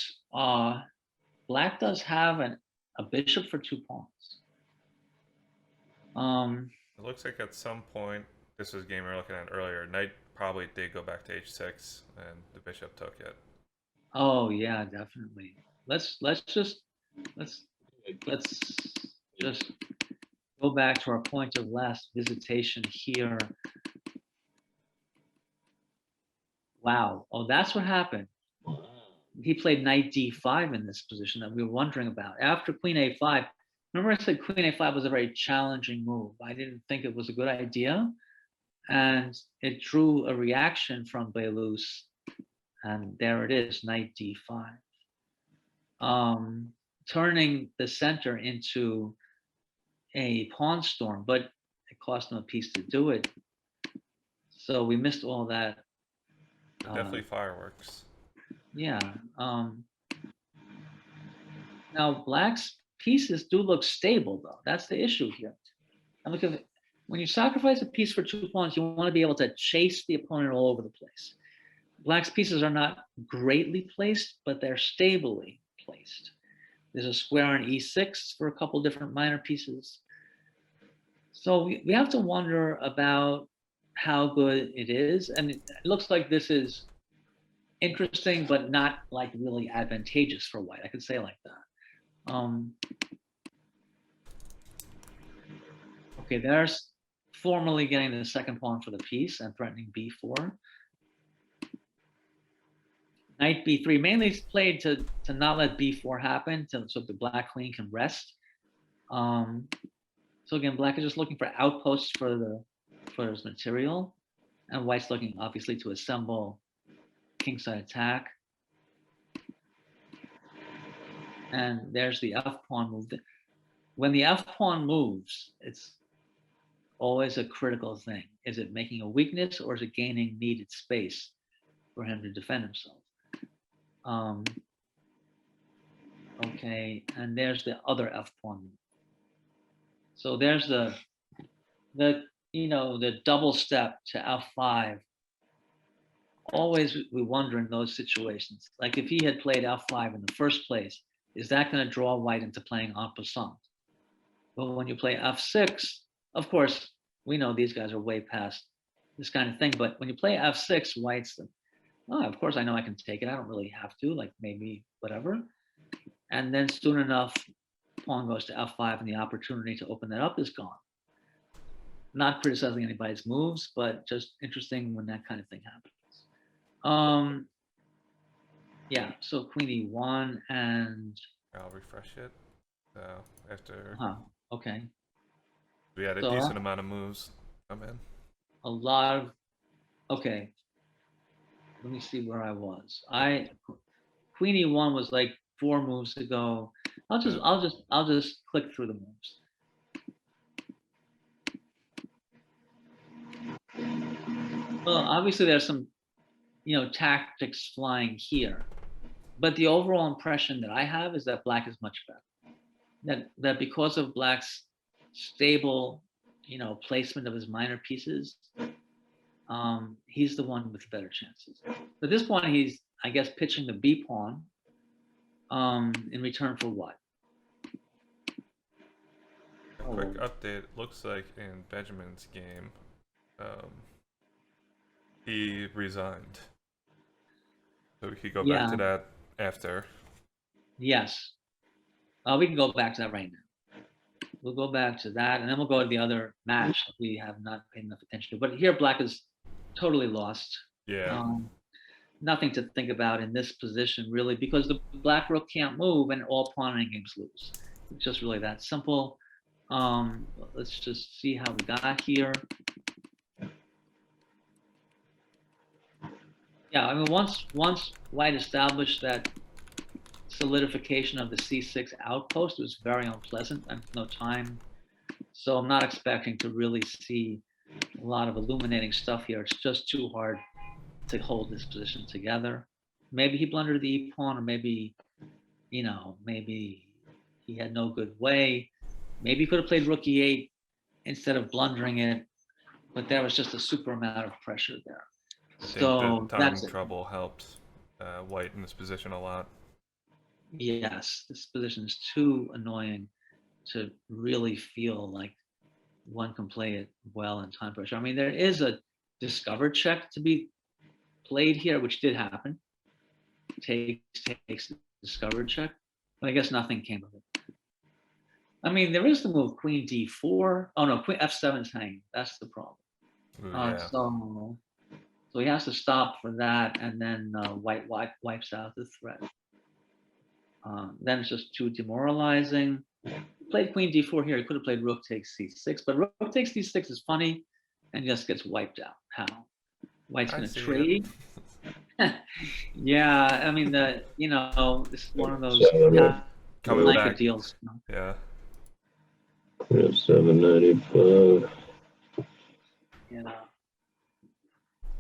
black does have a bishop for 2 pawns. It looks like at some point, this was a game we were looking at earlier, knight probably did go back to h6, and the bishop took it. Oh yeah, definitely. Let's just go back to our point of last visitation here. Wow. Oh, that's what happened. He played knight d5 in this position that we were wondering about. After queen a5, remember I said queen a5 was a very challenging move. I didn't think it was a good idea. And it drew a reaction from Beilus. And there it is, knight d5. Turning the center into a pawn storm, but it cost him a piece to do it. So we missed all that. Definitely fireworks. Yeah. Now black's pieces do look stable, though. That's the issue here. And look, when you sacrifice a piece for 2 pawns, you want to be able to chase the opponent all over the place. Black's pieces are not greatly placed, but they're stably placed. There's a square on e6 for a couple different minor pieces. So we have to wonder about how good it is. And it looks like this is interesting, but not like really advantageous for white. I could say like that. Okay, there's formally getting the second pawn for the piece and threatening b4. Knight b3 mainly is played to not let b4 happen, so the black queen can rest. So again, black is just looking for outposts for his material, and white's looking obviously to assemble kingside attack. And there's the f pawn move. When the f pawn moves, it's always a critical thing. Is it making a weakness, or is it gaining needed space for him to defend himself? Okay, and there's the other f pawn move. So there's the double step to f5. Always we wonder in those situations, like if he had played f5 in the first place, is that going to draw white into playing en passant? But when you play f6, of course, we know these guys are way past this kind of thing. But when you play f6, white's, of course I know I can take it. I don't really have to, like maybe whatever. And then soon enough, pawn goes to f5 and the opportunity to open that up is gone. Not criticizing anybody's moves, but just interesting when that kind of thing happens. Yeah, so queen e1 and... I'll refresh it. So after... okay. We had a decent amount of moves come in. A lot of... Okay. Let me see where I was. Queen e1 was like 4 moves ago. I'll just click through the moves. Well, obviously there's some, tactics flying here, but the overall impression that I have is that black is much better. That because of black's stable, placement of his minor pieces, he's the one with better chances. At this point, he's, I guess, pitching the b pawn in return for what? A quick update. Looks like in Benjamin's game, he resigned. So we could go back to that after. Yes. We can go back to that right now. We'll go back to that, and then we'll go to the other match that we have not paid enough attention to. But here, black is totally lost. Yeah. Nothing to think about in this position, really, because the black rook can't move, and all pawn games lose. It's just really that simple. Let's just see how we got here. Yeah, I mean, once white established that solidification of the c6 outpost, it was very unpleasant and no time. So I'm not expecting to really see a lot of illuminating stuff here. It's just too hard to hold this position together. Maybe he blundered the e-pawn, or maybe, maybe he had no good way. Maybe he could have played rook e8 instead of blundering it, but there was just a super amount of pressure there. I think So the that's timing it. trouble helped white in this position a lot. Yes, this position is too annoying to really feel like one can play it well in time pressure. I mean, there is a discovered check to be played here, which did happen. Takes discovered check, but I guess nothing came of it. I mean, there is the move queen d4. Oh no, queen f7 is hanging. That's the problem. Ooh, yeah. So he has to stop for that, and then white wipes out the threat. Then it's just too demoralizing. He played queen d4 here. He could have played rook takes c6, but rook takes d6 is funny and just gets wiped out. How? White's going to trade. Yeah, I mean, this is one of those Coming back. deals. Yeah. 795.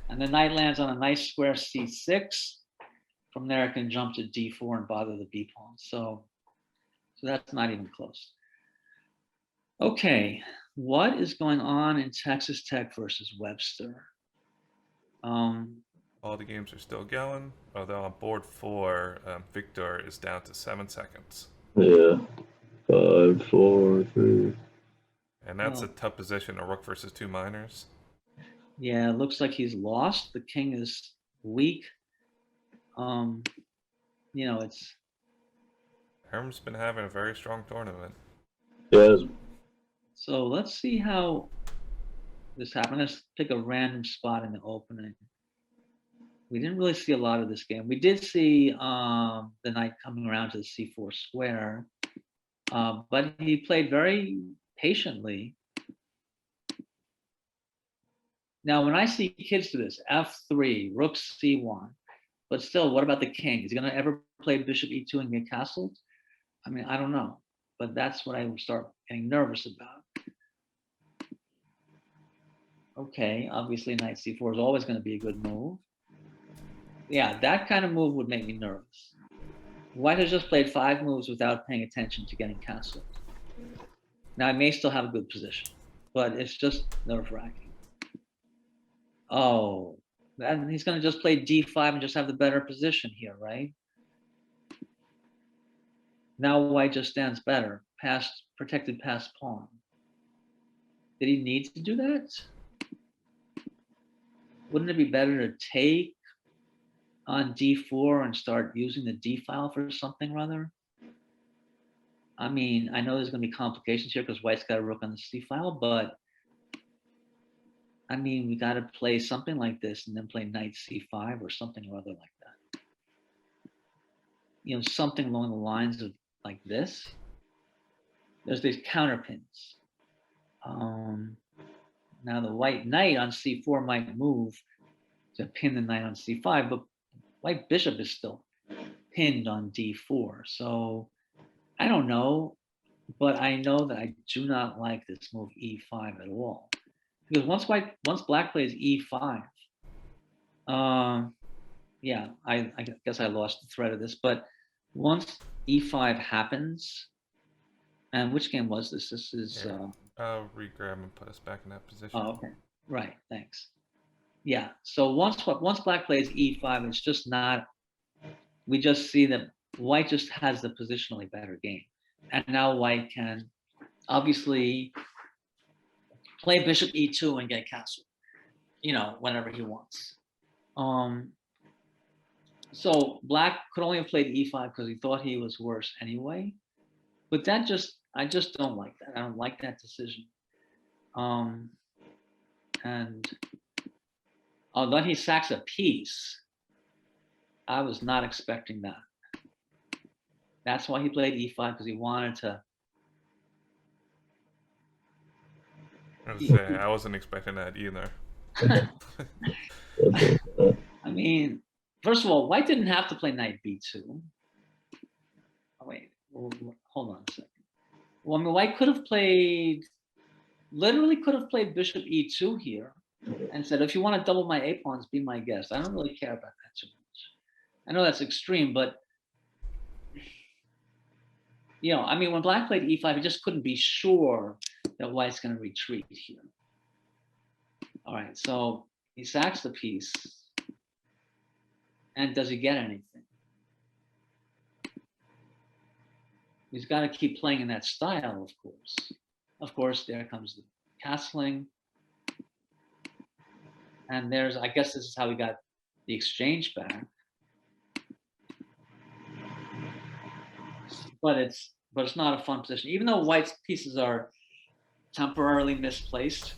And the knight lands on a nice square c6. From there, it can jump to d4 and bother the b pawn. So that's not even close. Okay, what is going on in Texas Tech versus Webster? All the games are still going. Although on board 4, Victor is down to 7 seconds. Yeah. 5, 4, 3. And that's a tough position, a rook versus 2 minors. Yeah, it looks like he's lost. The king is weak. It's Herm's been having a very strong tournament. Yes. So let's see how this happened. Let's pick a random spot in the opening. We didn't really see a lot of this game. We did see the knight coming around to the c4 square, but he played very patiently. Now, when I see kids do this, f3, rook c1, but still, what about the king? Is he going to ever play bishop e2 and get castled? I mean, I don't know, but that's what I would start getting nervous about. Okay, obviously knight c4 is always going to be a good move. Yeah, that kind of move would make me nervous. White has just played 5 moves without paying attention to getting castled. Now, I may still have a good position, but it's just nerve-wracking. Oh, and he's going to just play d5 and just have the better position here, right? Now white just stands better, protected past pawn. Did he need to do that? Wouldn't it be better to take on d4 and start using the d file for something rather? I mean, I know there's going to be complications here because white's got a rook on the c file, but I mean, we got to play something like this and then play knight c5 or something or other like that. Something along the lines of like this. There's these counterpins. Now the white knight on c4 might move to pin the knight on c5, but white bishop is still pinned on d4. So I don't know, but I know that I do not like this move e5 at all. Because once black plays e5, yeah, I guess I lost the thread of this, but once e5 happens, and which game was this? This is I'll re-grab and put us back in that position. Oh, okay. Right, thanks. Yeah, so once black plays e5, it's just not, we just see that white just has the positionally better game. And now white can obviously play bishop e2 and get castled, whenever he wants. So black could only have played e5 because he thought he was worse anyway. But I just don't like that. I don't like that decision. And although he sacks a piece, I was not expecting that. That's why he played e5, because he wanted to. I wasn't expecting that either. I mean, first of all, white didn't have to play knight b2. Oh, wait, hold on a second. Well, I mean, white could have played, literally could have played bishop e2 here and said, if you want to double my a pawns, be my guest. I don't really care about that too much. I know that's extreme, but I mean, when black played e5, he just couldn't be sure that white's going to retreat here. All right, so he sacks the piece. And does he get anything? He's got to keep playing in that style, of course. Of course, there comes the castling. And I guess this is how we got the exchange back. But it's not a fun position. Even though white's pieces are temporarily misplaced.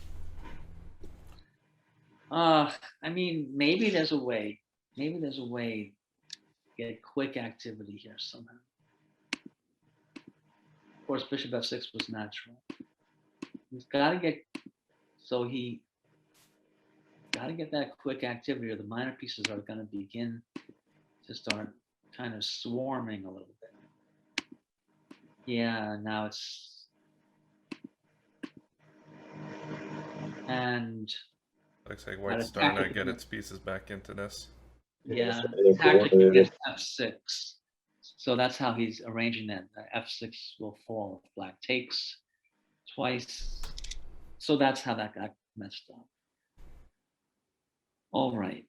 I mean, maybe there's a way. Maybe there's a way to get quick activity here somehow. Of course, bishop f6 was natural. He's got to get, that quick activity, or the minor pieces are going to begin to start kind of swarming a little bit. Yeah, now it's, and looks like white's starting to get its pieces back into this. Yeah, tactic against f6. So that's how he's arranging that. F6 will fall if black takes twice. So that's how that got messed up. All right.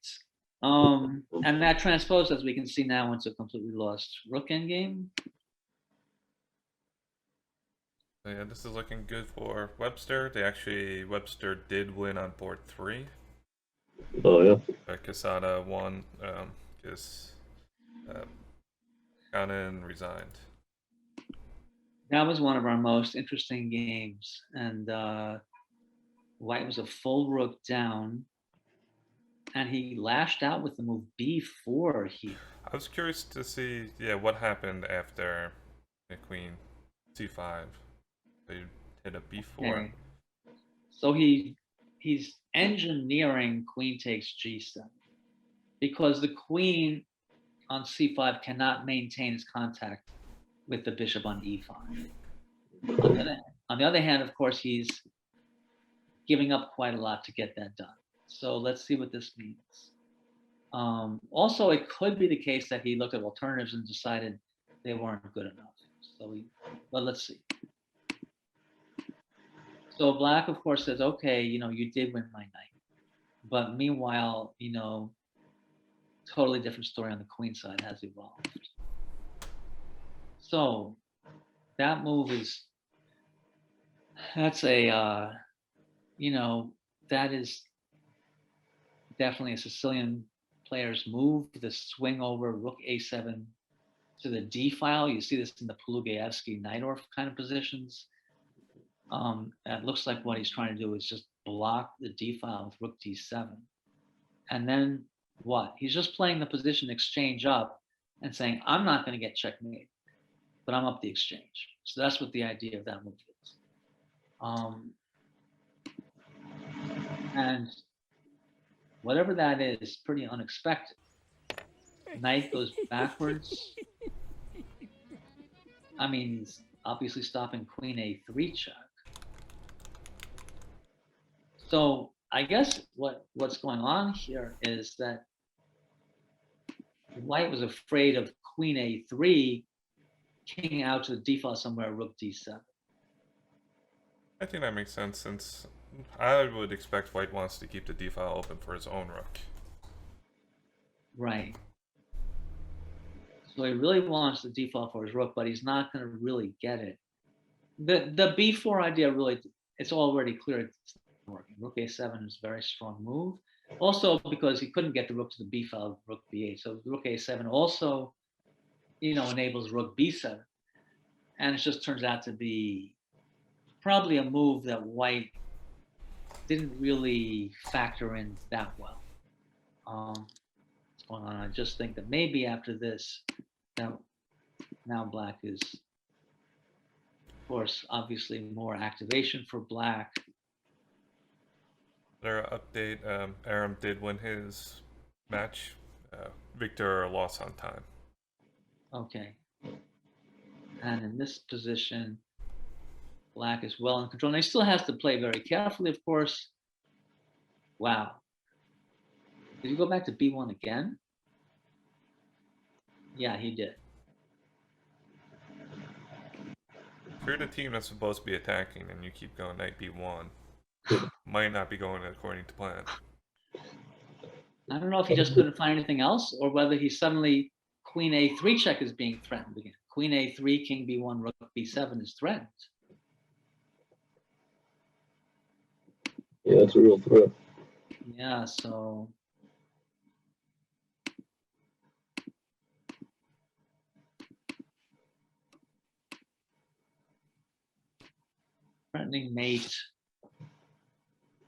And that transposed, as we can see now, into a completely lost rook endgame. So yeah, this is looking good for Webster. Webster did win on board 3. Oh yeah. But Quesada won because Cannon resigned. That was one of our most interesting games, and white was a full rook down, and he lashed out with the move b4 here. I was curious to see, what happened after the queen c5. They hit a b4. Okay. So he's engineering queen takes g7, because the queen on c5 cannot maintain its contact with the bishop on e5. On the other hand, of course, he's giving up quite a lot to get that done. So let's see what this means. Also, it could be the case that he looked at alternatives and decided they weren't good enough. But let's see. So black, of course, says, okay, you did win my knight. But meanwhile, totally different story on the queen side has evolved. So that move that is definitely a Sicilian player's move, the swing over rook a7 to the d file. You see this in the Pulugaevsky Najdorf kind of positions. It looks like what he's trying to do is just block the d file with rook d7. And then what? He's just playing the position exchange up and saying, I'm not going to get checkmate, but I'm up the exchange. So that's what the idea of that move is. And whatever that is, pretty unexpected. Knight goes backwards. I mean, he's obviously stopping queen a3 check. So I guess what's going on here is that white was afraid of queen a3, king out to the d file somewhere, rook d7. I think that makes sense, since I would expect white wants to keep the d file open for his own rook. Right. So he really wants the d file for his rook, but he's not going to really get it. The b4 idea, really, it's already clear it's not working. Rook a7 is a very strong move. Also because he couldn't get the rook to the b file, rook b8. So rook a7 also, enables rook b7. And it just turns out to be probably a move that white didn't really factor in that well. What's going on? I just think that maybe after this, now black is, of course, obviously more activation for black. Their update, Aram did win his match. Victor lost on time. Okay. And in this position, black is well in control. And he still has to play very carefully, of course. Wow. Did he go back to B1 again? Yeah, he did. If you're the team that's supposed to be attacking and you keep going knight b1, might not be going according to plan. I don't know if he just couldn't find anything else or whether he suddenly queen a3 check is being threatened again. Queen a3, king b1, rook b7 is threatened. Yeah, that's a real threat. Yeah, so threatening mate,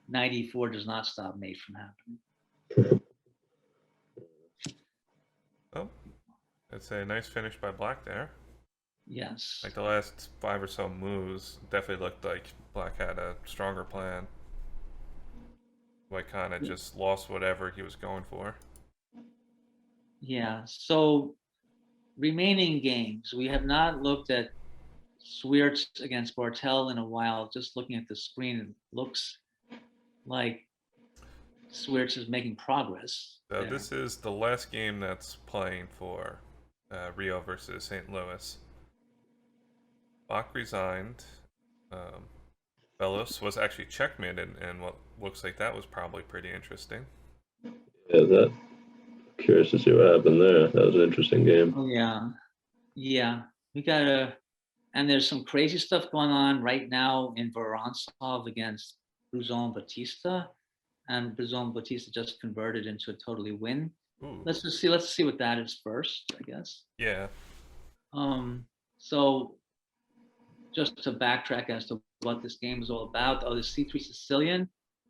knight e4 does not stop mate from happening. Oh, it's a nice finish by black there. Yes. Like the last 5 or so moves definitely looked like black had a stronger plan. White kind of just lost whatever he was going for. Yeah, so remaining games, we have not looked at Sweerts against Bartel in a while. Just looking at the screen, it looks like Sweerts is making progress. So this is the last game that's playing for Rio versus St. Louis. Bach resigned. Bellos was actually checkmated, and what looks like that was probably pretty interesting. Yeah, that. Curious to see what happened there. That was an interesting game. Oh yeah. We gotta, and there's some crazy stuff going on right now in Vorontsov against Bruzon Batista, and Bruzon Batista just converted into a totally win. Ooh. Let's see what that is first, I guess. Yeah. So just to backtrack as to what this game is all about. Oh, the C3 Sicilian.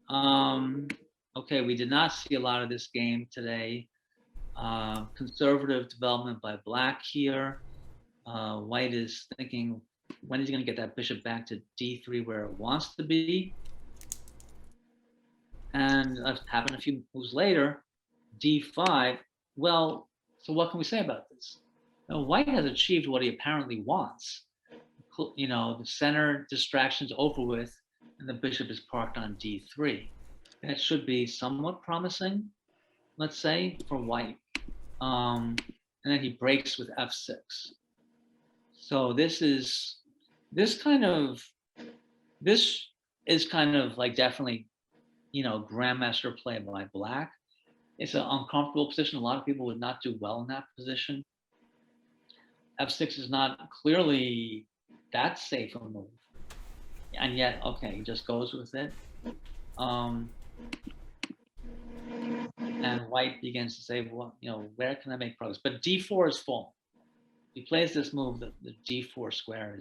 Okay, we did not see a lot of this game today. Conservative development by black here. White is thinking, when is he going to get that bishop back to d3 where it wants to be? And that's happened a few moves later, d5. Well, so what can we say about this? Now, white has achieved what he apparently wants. You know, the center distraction's over with, and the bishop is parked on d3. That should be somewhat promising, let's say, for white. And then he breaks with f6. So this is kind of like definitely, you know, grandmaster play by black. It's an uncomfortable position. A lot of people would not do well in that position. f6 is not clearly that safe a move, and yet, okay, he just goes with it. And white begins to say, well, you know, where can I make progress? But d4 is full. He plays this move, the d4 square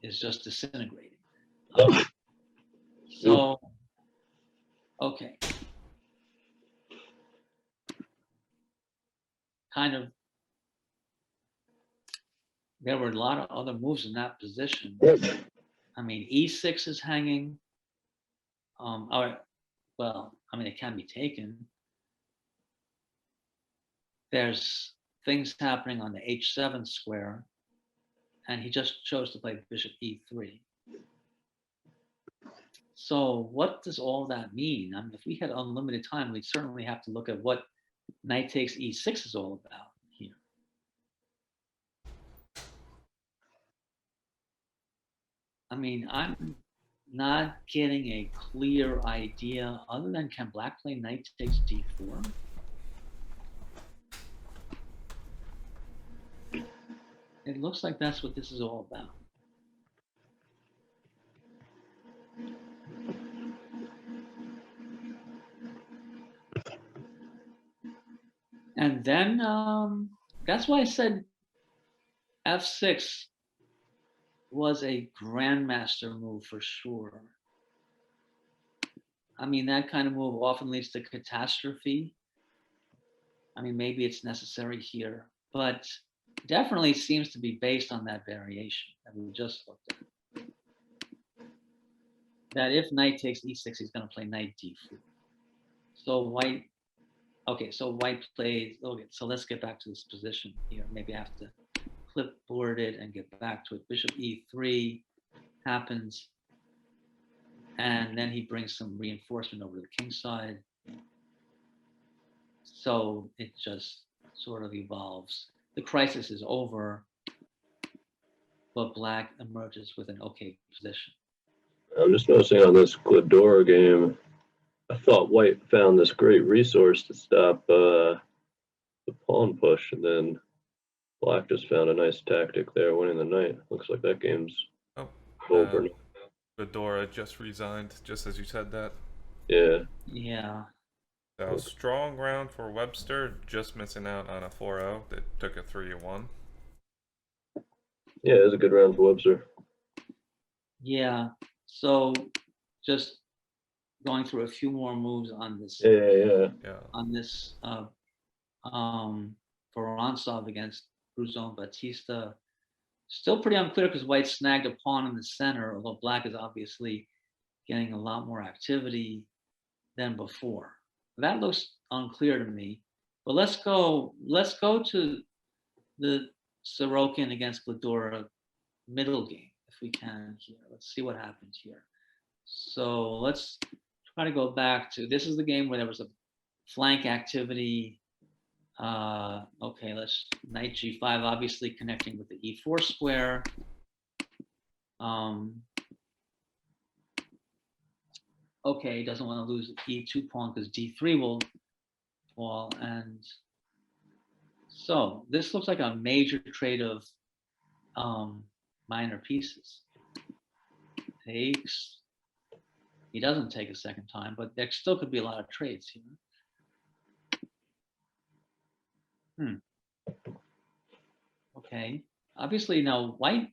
is just disintegrating. So, okay. Kind of, there were a lot of other moves in that position. I mean, e6 is hanging. Well, I mean, it can be taken. There's things happening on the h7 square, and he just chose to play bishop e3. So what does all that mean? I mean, if we had unlimited time, we'd certainly have to look at what knight takes e6 is all about here. I mean, I'm not getting a clear idea other than can black play knight takes d4? It looks like that's what this is all about. And then that's why I said f6 was a grandmaster move for sure. I mean, that kind of move often leads to catastrophe. I mean, maybe it's necessary here, but definitely seems to be based on that variation that we just looked at. That if knight takes e6, he's going to play knight d4. So white, okay, so white plays, okay, so let's get back to this position here. Maybe I have to clipboard it and get back to it. Bishop e3 happens. And then he brings some reinforcement over to the king side. So it just sort of evolves. The crisis is over, but black emerges with an okay position. I'm just noticing on this Glidora game, I thought white found this great resource to stop the pawn push, and then black just found a nice tactic there, winning the knight. Looks like that game's over. Fedora just resigned, just as you said that. Yeah. Yeah. So strong round for Webster, just missing out on a 4-0 that took a 3-1. Yeah, it was a good round for Webster. Yeah. So just going through a few more moves on this. Yeah. On this Vorontsov against Russo and Batista. Still pretty unclear because white snagged a pawn in the center, although black is obviously getting a lot more activity than before. That looks unclear to me. But let's go to the Sorokin against Glidora middle game, if we can here. Let's see what happened here. So let's try to go back to, this is the game where there was a flank activity. Okay, let's knight g5, obviously connecting with the e4 square. Okay, he doesn't want to lose the e2 pawn because d3 will fall. And so this looks like a major trade of minor pieces. Takes. He doesn't take a second time, but there still could be a lot of trades here. Okay. Obviously, now white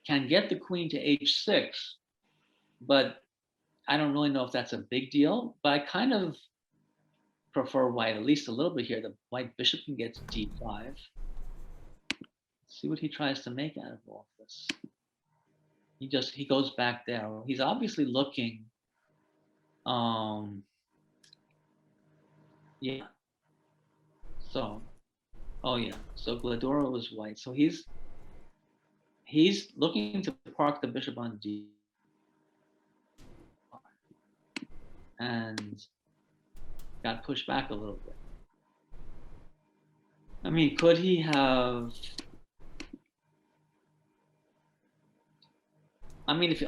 can get the queen to h6, but I don't really know if that's a big deal. But I kind of prefer white at least a little bit here. The white bishop can get to d5. Let's see what he tries to make out of all of this. He goes back there. He's obviously looking. Yeah. So, oh yeah. So Glidora was white. So he's looking to park the bishop on d, and got pushed back a little bit. I mean, could he have? I mean, if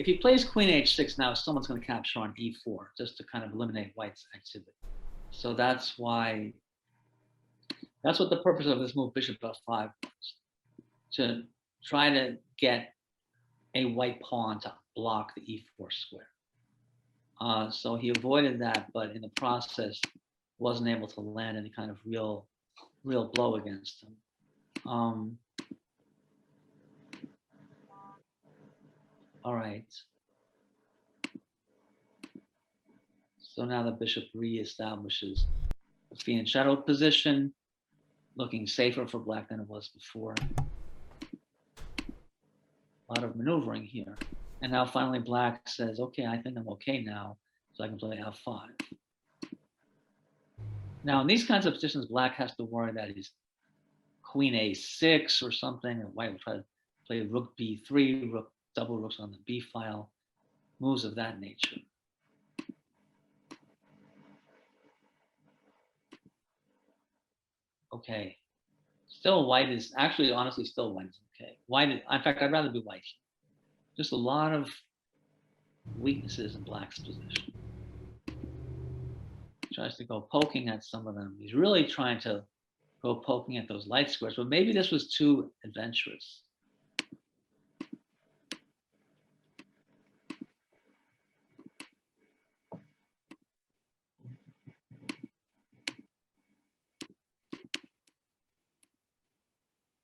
he plays queen h6 now, someone's going to capture on e4 just to kind of eliminate white's activity. So that's what the purpose of this move, bishop f5, was, to try to get a white pawn to block the e4 square. So he avoided that, but in the process, wasn't able to land any kind of real blow against him. All right. So now the bishop reestablishes the fiend shadow position, looking safer for black than it was before. A lot of maneuvering here. And now finally black says, okay, I think I'm okay now, so I can play f5. Now in these kinds of positions, black has to worry that he's queen a6 or something, and white will try to play rook b3, double rooks on the b file, moves of that nature. Okay. Still white is, actually, honestly, still white is okay. In fact, I'd rather be white. Just a lot of weaknesses in black's position. Tries to go poking at some of them. He's really trying to go poking at those light squares, but maybe this was too adventurous.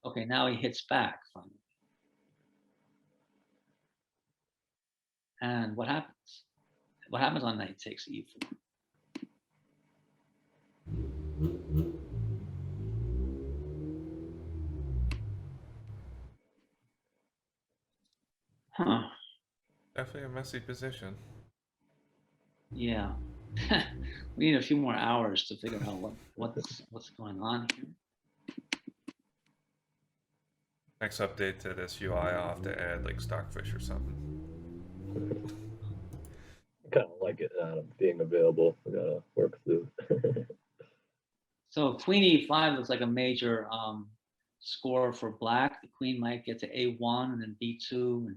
Okay, now he hits back finally. And what happens? What happens on knight takes e4? Huh. Definitely a messy position. Yeah. We need a few more hours to figure out what's going on here. Next update to this UI, I'll have to add like Stockfish or something. Kind of like it being available. We gotta work through. So queen e5 looks like a major score for black. The queen might get to a1 and then b2 and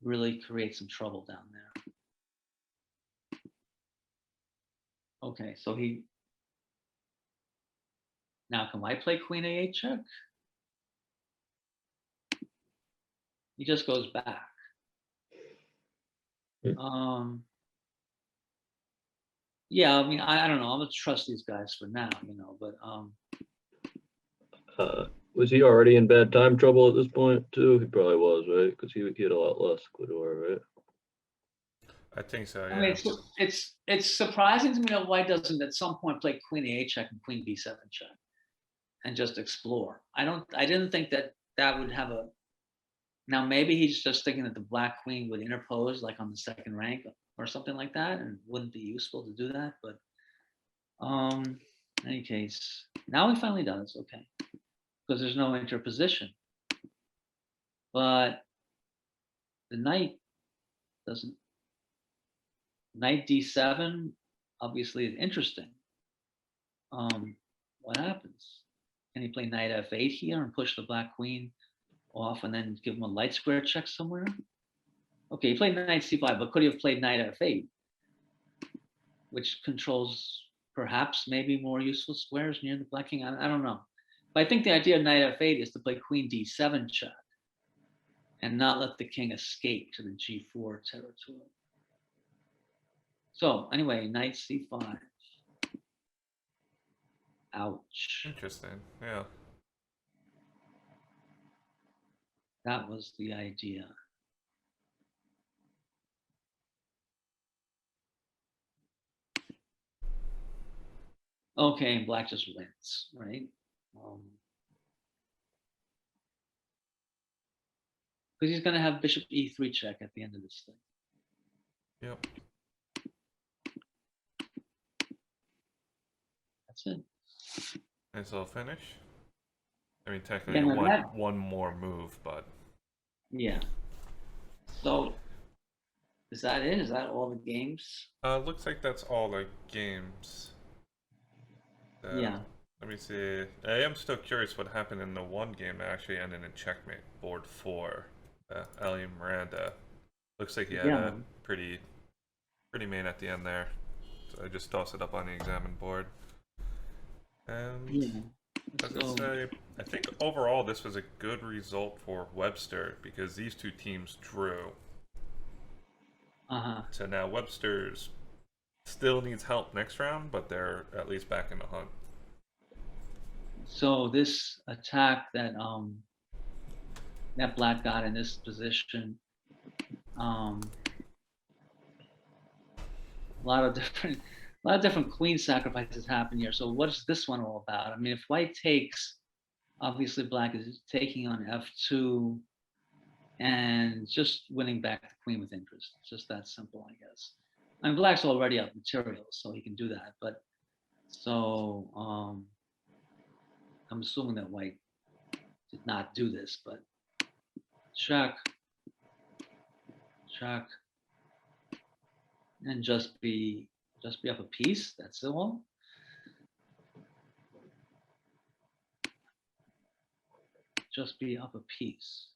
really create some trouble down there. Okay, so now can white play queen a8 check? He just goes back. Yeah, I mean, I don't know. I'm gonna trust these guys for now, but Was he already in bad time trouble at this point too? He probably was, right? Because he had a lot less Ecuador, right? I think so, yeah. I mean, it's surprising to me that white doesn't at some point play queen a8 check and queen b7 check and just explore. I didn't think that would have a. Now maybe he's just thinking that the black queen would interpose like on the second rank or something like that, and wouldn't be useful to do that. But in any case, now he finally does. Okay, because there's no interposition. But the knight doesn't. Knight d7 obviously is interesting. What happens? Can he play knight f8 here and push the black queen off and then give him a light square check somewhere? Okay, he played knight c5, but could he have played knight f8, which controls perhaps maybe more useful squares near the black king? I don't know. But I think the idea of knight f8 is to play queen d7 check and not let the king escape to the g4 territory. So anyway, knight c5. Ouch. Interesting, yeah. That was the idea. Okay, black just wins, right? Because he's going to have bishop e3 check at the end of this thing. Yep. That's it. Nice little finish. I mean, technically one more move, but yeah. So is that it? Is that all the games? Looks like that's all the games. Yeah. Let me see. I am still curious what happened in the one game that actually ended in checkmate, board 4. Ali Miranda. Looks like he had a pretty main at the end there. So I just tossed it up on the examine board. And I think overall this was a good result for Webster because these two teams drew. So now Webster's still needs help next round, but they're at least back in the hunt. So this attack that that black got in this position, a lot of different queen sacrifices happen here. So what's this one all about? I mean, if white takes, obviously black is taking on f2 and just winning back the queen with interest. It's just that simple, I guess. I mean, black's already up material, so he can do that. But so I'm assuming that white did not do this, but check, and just be up a piece. That's it all. Just be up a piece.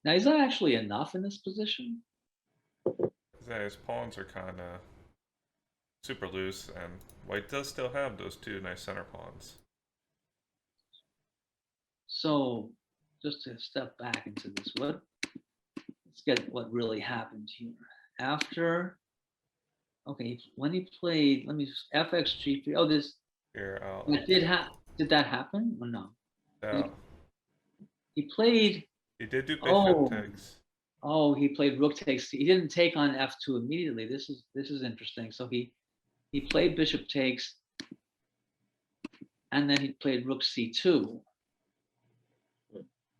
Now, is that actually enough in this position? Yeah, his pawns are kind of super loose, and white does still have those two nice center pawns. So, just to step back into this, let's get what really happened here. After, okay, when he played, let me just FX G3. Oh, this. Here, did that happen or no? So He played. he did do bishop takes. Oh, he played rook takes. He didn't take on f2 immediately. This is interesting. So he played bishop takes, and then he played rook c2.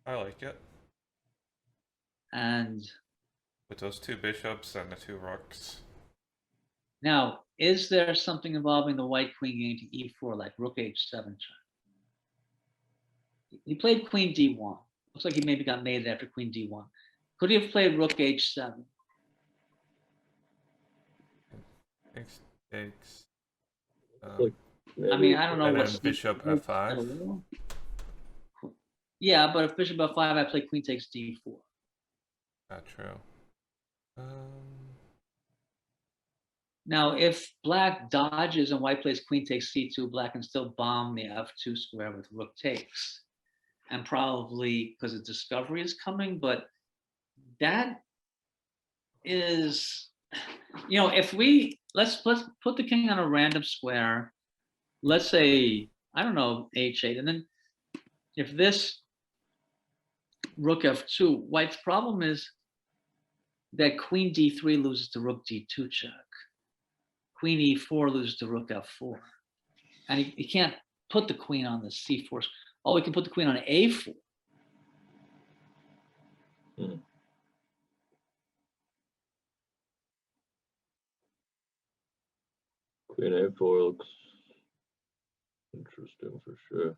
I like it. And With those two bishops and the two rooks. now, is there something involving the white queen game to e4, like rook h7 check? He played queen d1. Looks like he maybe got mated after queen d1. Could he have played rook h7? Takes. Like, I mean, I don't know And what then bishop f5. Yeah, but if bishop f5, I play queen takes d4. Not true. Now, if black dodges and white plays queen takes c2, black can still bomb the f2 square with rook takes. And probably because a discovery is coming, but that is, if let's put the king on a random square, let's say, I don't know, h8, and then if this rook f2, white's problem is that queen d3 loses to rook d2 check. Queen e4 loses to rook f4. And he can't put the queen on the c4. Oh, he can put the queen on a4. Queen a4 looks interesting for sure.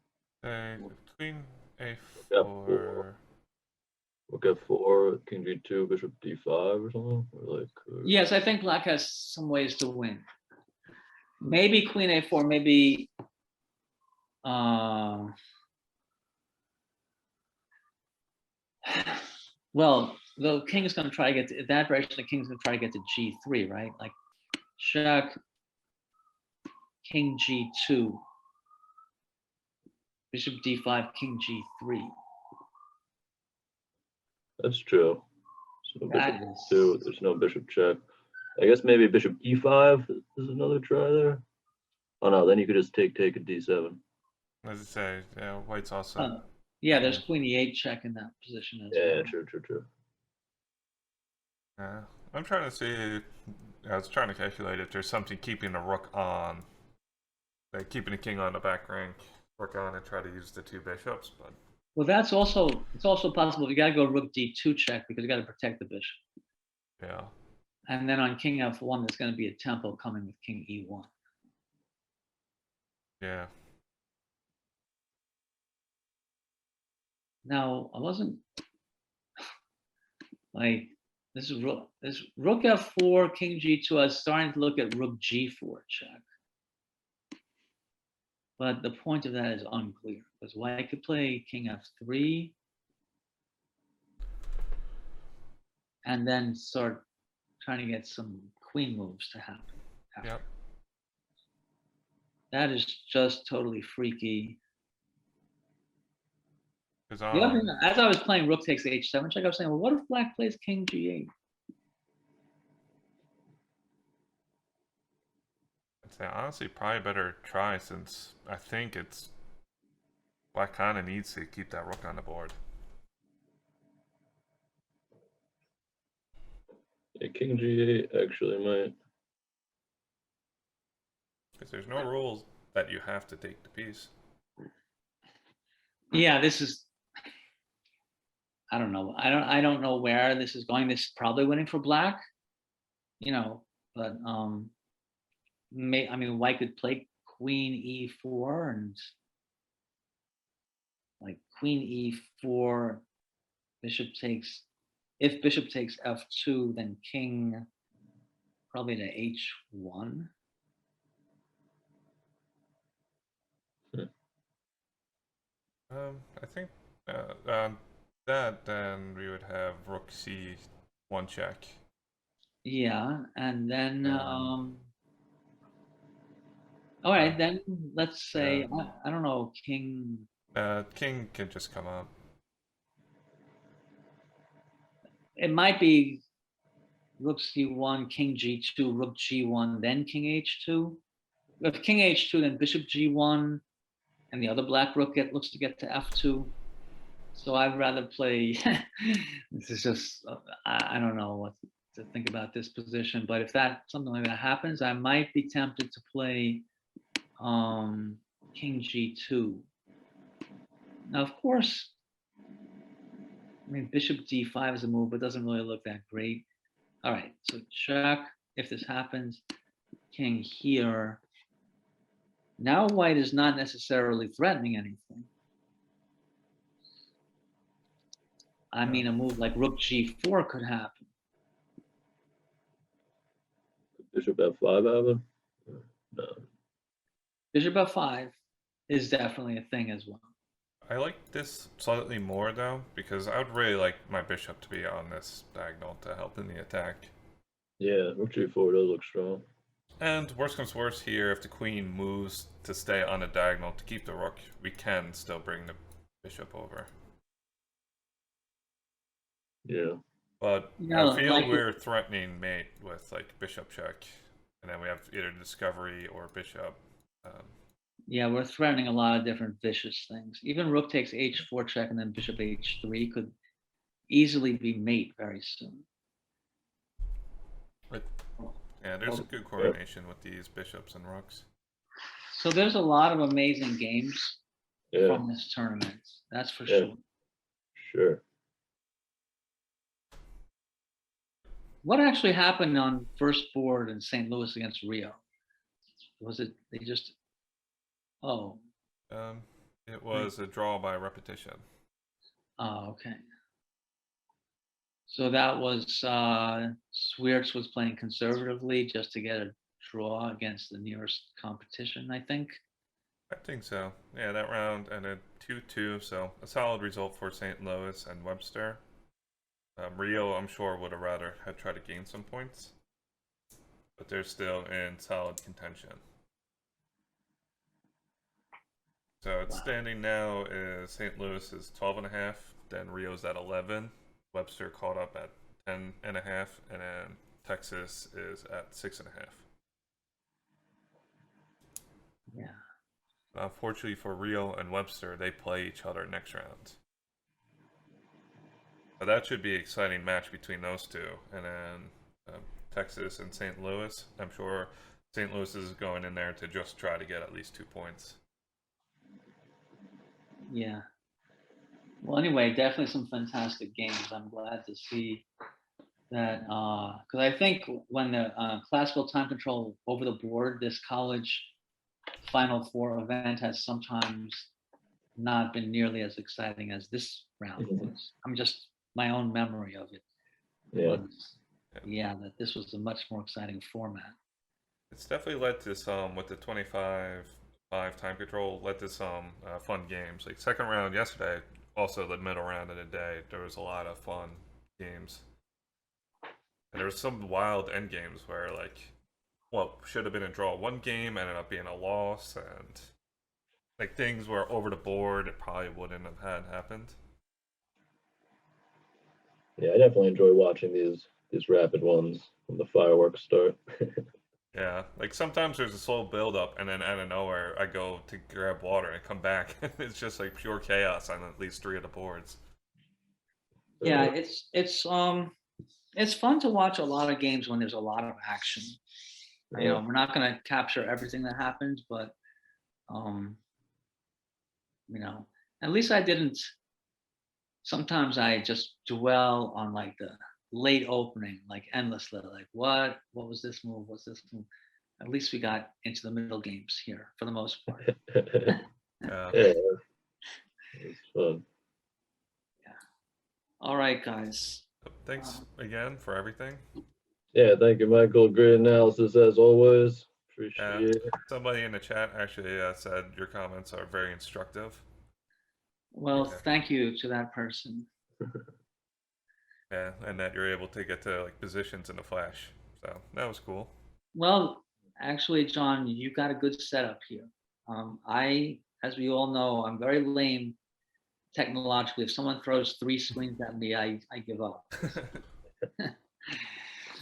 Queen a4. Rook f4, king g2, bishop d5 or something? Yes, I think black has some ways to win. Maybe queen a4, maybe well, the king is going to try to get to that direction. The king is going to try to get to g3, right? Like check, king g2, bishop d5, king g3. That's true. So bishop d2, there's no bishop check. I guess maybe bishop e5 is another try there. Oh no, then you could just take at d7. As I say, yeah, white's also. Yeah, there's queen e8 check in that position as well. Yeah, true. I'm trying to see. I was trying to calculate if there's something keeping the rook on, like keeping the king on the back rank, rook on, and try to use the two bishops. But well, it's also possible. You got to go rook d2 check because you got to protect the bishop. Yeah. And then on king f1, there's going to be a tempo coming with king e1. Yeah. Now, I wasn't like this rook f4, king g2. I was starting to look at rook g4 check, but the point of that is unclear because white could play king f3 and then start trying to get some queen moves to happen. Yep. That is just totally freaky. The other thing, as I was playing rook takes h7 check, I was saying, well, what if black plays king g8? I'd say honestly, probably better try since I think it's black kind of needs to keep that rook on the board. Yeah, king g8 actually might. Because there's no rules that you have to take the piece. Yeah, this is. I don't know. I don't know where this is going. This is probably winning for black, but I mean, white could play queen e4 and like queen e4, bishop takes. If bishop takes f2, then king probably to h1. I think that then we would have rook c1 check. Yeah, and then all right, then let's say I don't know, king. King can just come up. It might be rook c1, king g2, rook g1, then king h2. If king h2, then bishop g1, and the other black rook looks to get to f2. So I'd rather play. This is just I don't know what to think about this position, but if that something like that happens, I might be tempted to play King G2. Now, of course, I mean Bishop D5 is a move, but doesn't really look that great. All right, so check if this happens. King here. Now white is not necessarily threatening anything. I mean, a move like Rook G4 could happen. Bishop F5 happen? No. Bishop F5 is definitely a thing as well. I like this slightly more though, because I would really like my bishop to be on this diagonal to help in the attack. Yeah, Rook G4 does look strong. And worst comes worst here, if the queen moves to stay on the diagonal to keep the rook, we can still bring the bishop over. Yeah. But Yeah, I feel like we're threatening mate with like bishop check, and then we have either discovery or bishop. Yeah, we're threatening a lot of different vicious things. Even Rook takes H4 check and then Bishop H3 could easily be mate very soon. But yeah, there's a good coordination with these bishops and rooks. So there's a lot of amazing games Yeah. from this tournament. That's for Yeah. sure. Sure. What actually happened on first board in St. Louis against Rio? Was it they just? Oh, It was a draw by repetition. oh, okay. So that was Swiertz was playing conservatively just to get a draw against the nearest competition, I think. I think so. Yeah, that round ended 2-2, so a solid result for St. Louis and Webster. Rio, I'm sure, would have rather had tried to gain some points, but they're still in solid contention. So it's standing now is St. Louis is 12.5, then Rio's at 11. Webster caught up at 10.5, and then Texas is at 6.5. Yeah. Unfortunately for Rio and Webster, they play each other next round. So that should be an exciting match between those two. And then Texas and St. Louis. I'm sure St. Louis is going in there to just try to get at least 2 points. Yeah. Well, anyway, definitely some fantastic games. I'm glad to see that because I think when the classical time control over the board, this college Final Four event has sometimes not been nearly as exciting as this round was. I'm just my own memory of it. Yeah. Was, yeah, that this was a much more exciting format. It's definitely led to some with the 25 time control. Led to some fun games. Like second round yesterday, also the middle round of the day, there was a lot of fun games. And there was some wild end games where like what should have been a draw one game ended up being a loss, and like things were over the board it probably wouldn't have had happened. Yeah, I definitely enjoy watching these rapid ones when the fireworks start. Yeah, like sometimes there's a slow build up and then out of nowhere I go to grab water and come back and it's just like pure chaos on at least 3 of the boards. Yeah, it's fun to watch a lot of games when there's a lot of action. You know, we're not going to capture everything that happens, but you know, at least I didn't. Sometimes I just dwell on like the late opening, like endlessly, like what was this move? What's this move? At least we got into the middle games here for the most part. Yeah, it's fun. Yeah. All right, guys. Thanks again for everything. Yeah, thank you, Michael. Great analysis as always. Appreciate it. Somebody in the chat actually said your comments are very instructive. Well, thank you to that person. Yeah, and that you're able to get to like positions in the flash. So that was cool. Well, actually, John, you got a good setup here. As we all know, I'm very lame technologically. If someone throws 3 screens at me, I give up.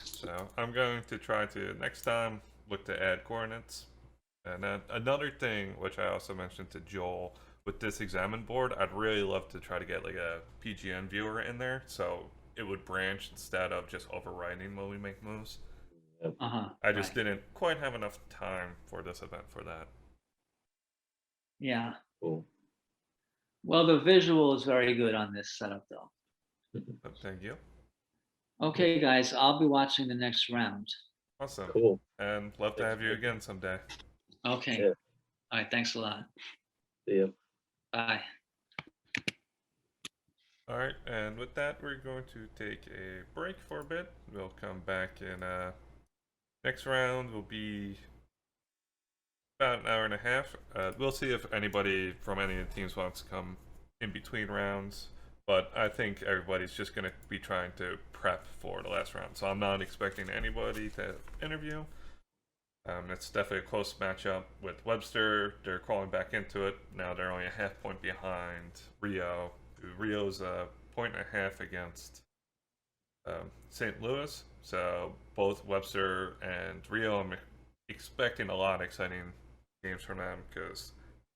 So I'm going to try to next time look to add coordinates. And then another thing, which I also mentioned to Joel, with this examine board, I'd really love to try to get like a PGN viewer in there, so it would branch instead of just overriding when we make moves. I just didn't quite have enough time for this event for that. Yeah. Cool. Well, the visual is very good on this setup, though. But thank you. Okay, guys, I'll be watching the next round. Awesome. Cool. And love to Thanks, have you Mike. again someday. Okay. Yeah. All right. Thanks a lot. See ya. Bye. All right, and with that, we're going to take a break for a bit. We'll come back in next round will be about an hour and a half. We'll see if anybody from any of the teams wants to come in between rounds, but I think everybody's just going to be trying to prep for the last round, so I'm not expecting anybody to interview. It's definitely a close matchup with Webster. They're crawling back into it. Now they're only a half point behind Rio. Rio's a point and a half against St. Louis. So both Webster and Rio, I'm expecting a lot of exciting games from them because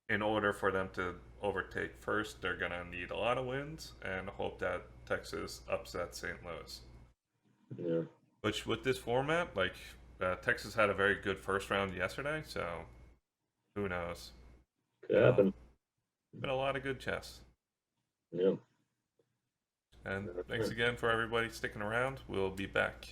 in order for them to overtake first, they're going to need a lot of wins and hope that Texas upsets St. Louis. Yeah. Which with this format, like Texas had a very good first round yesterday, so who knows? Could happen. Been a lot of good chess. Yeah. And thanks again for everybody sticking around. We'll be back.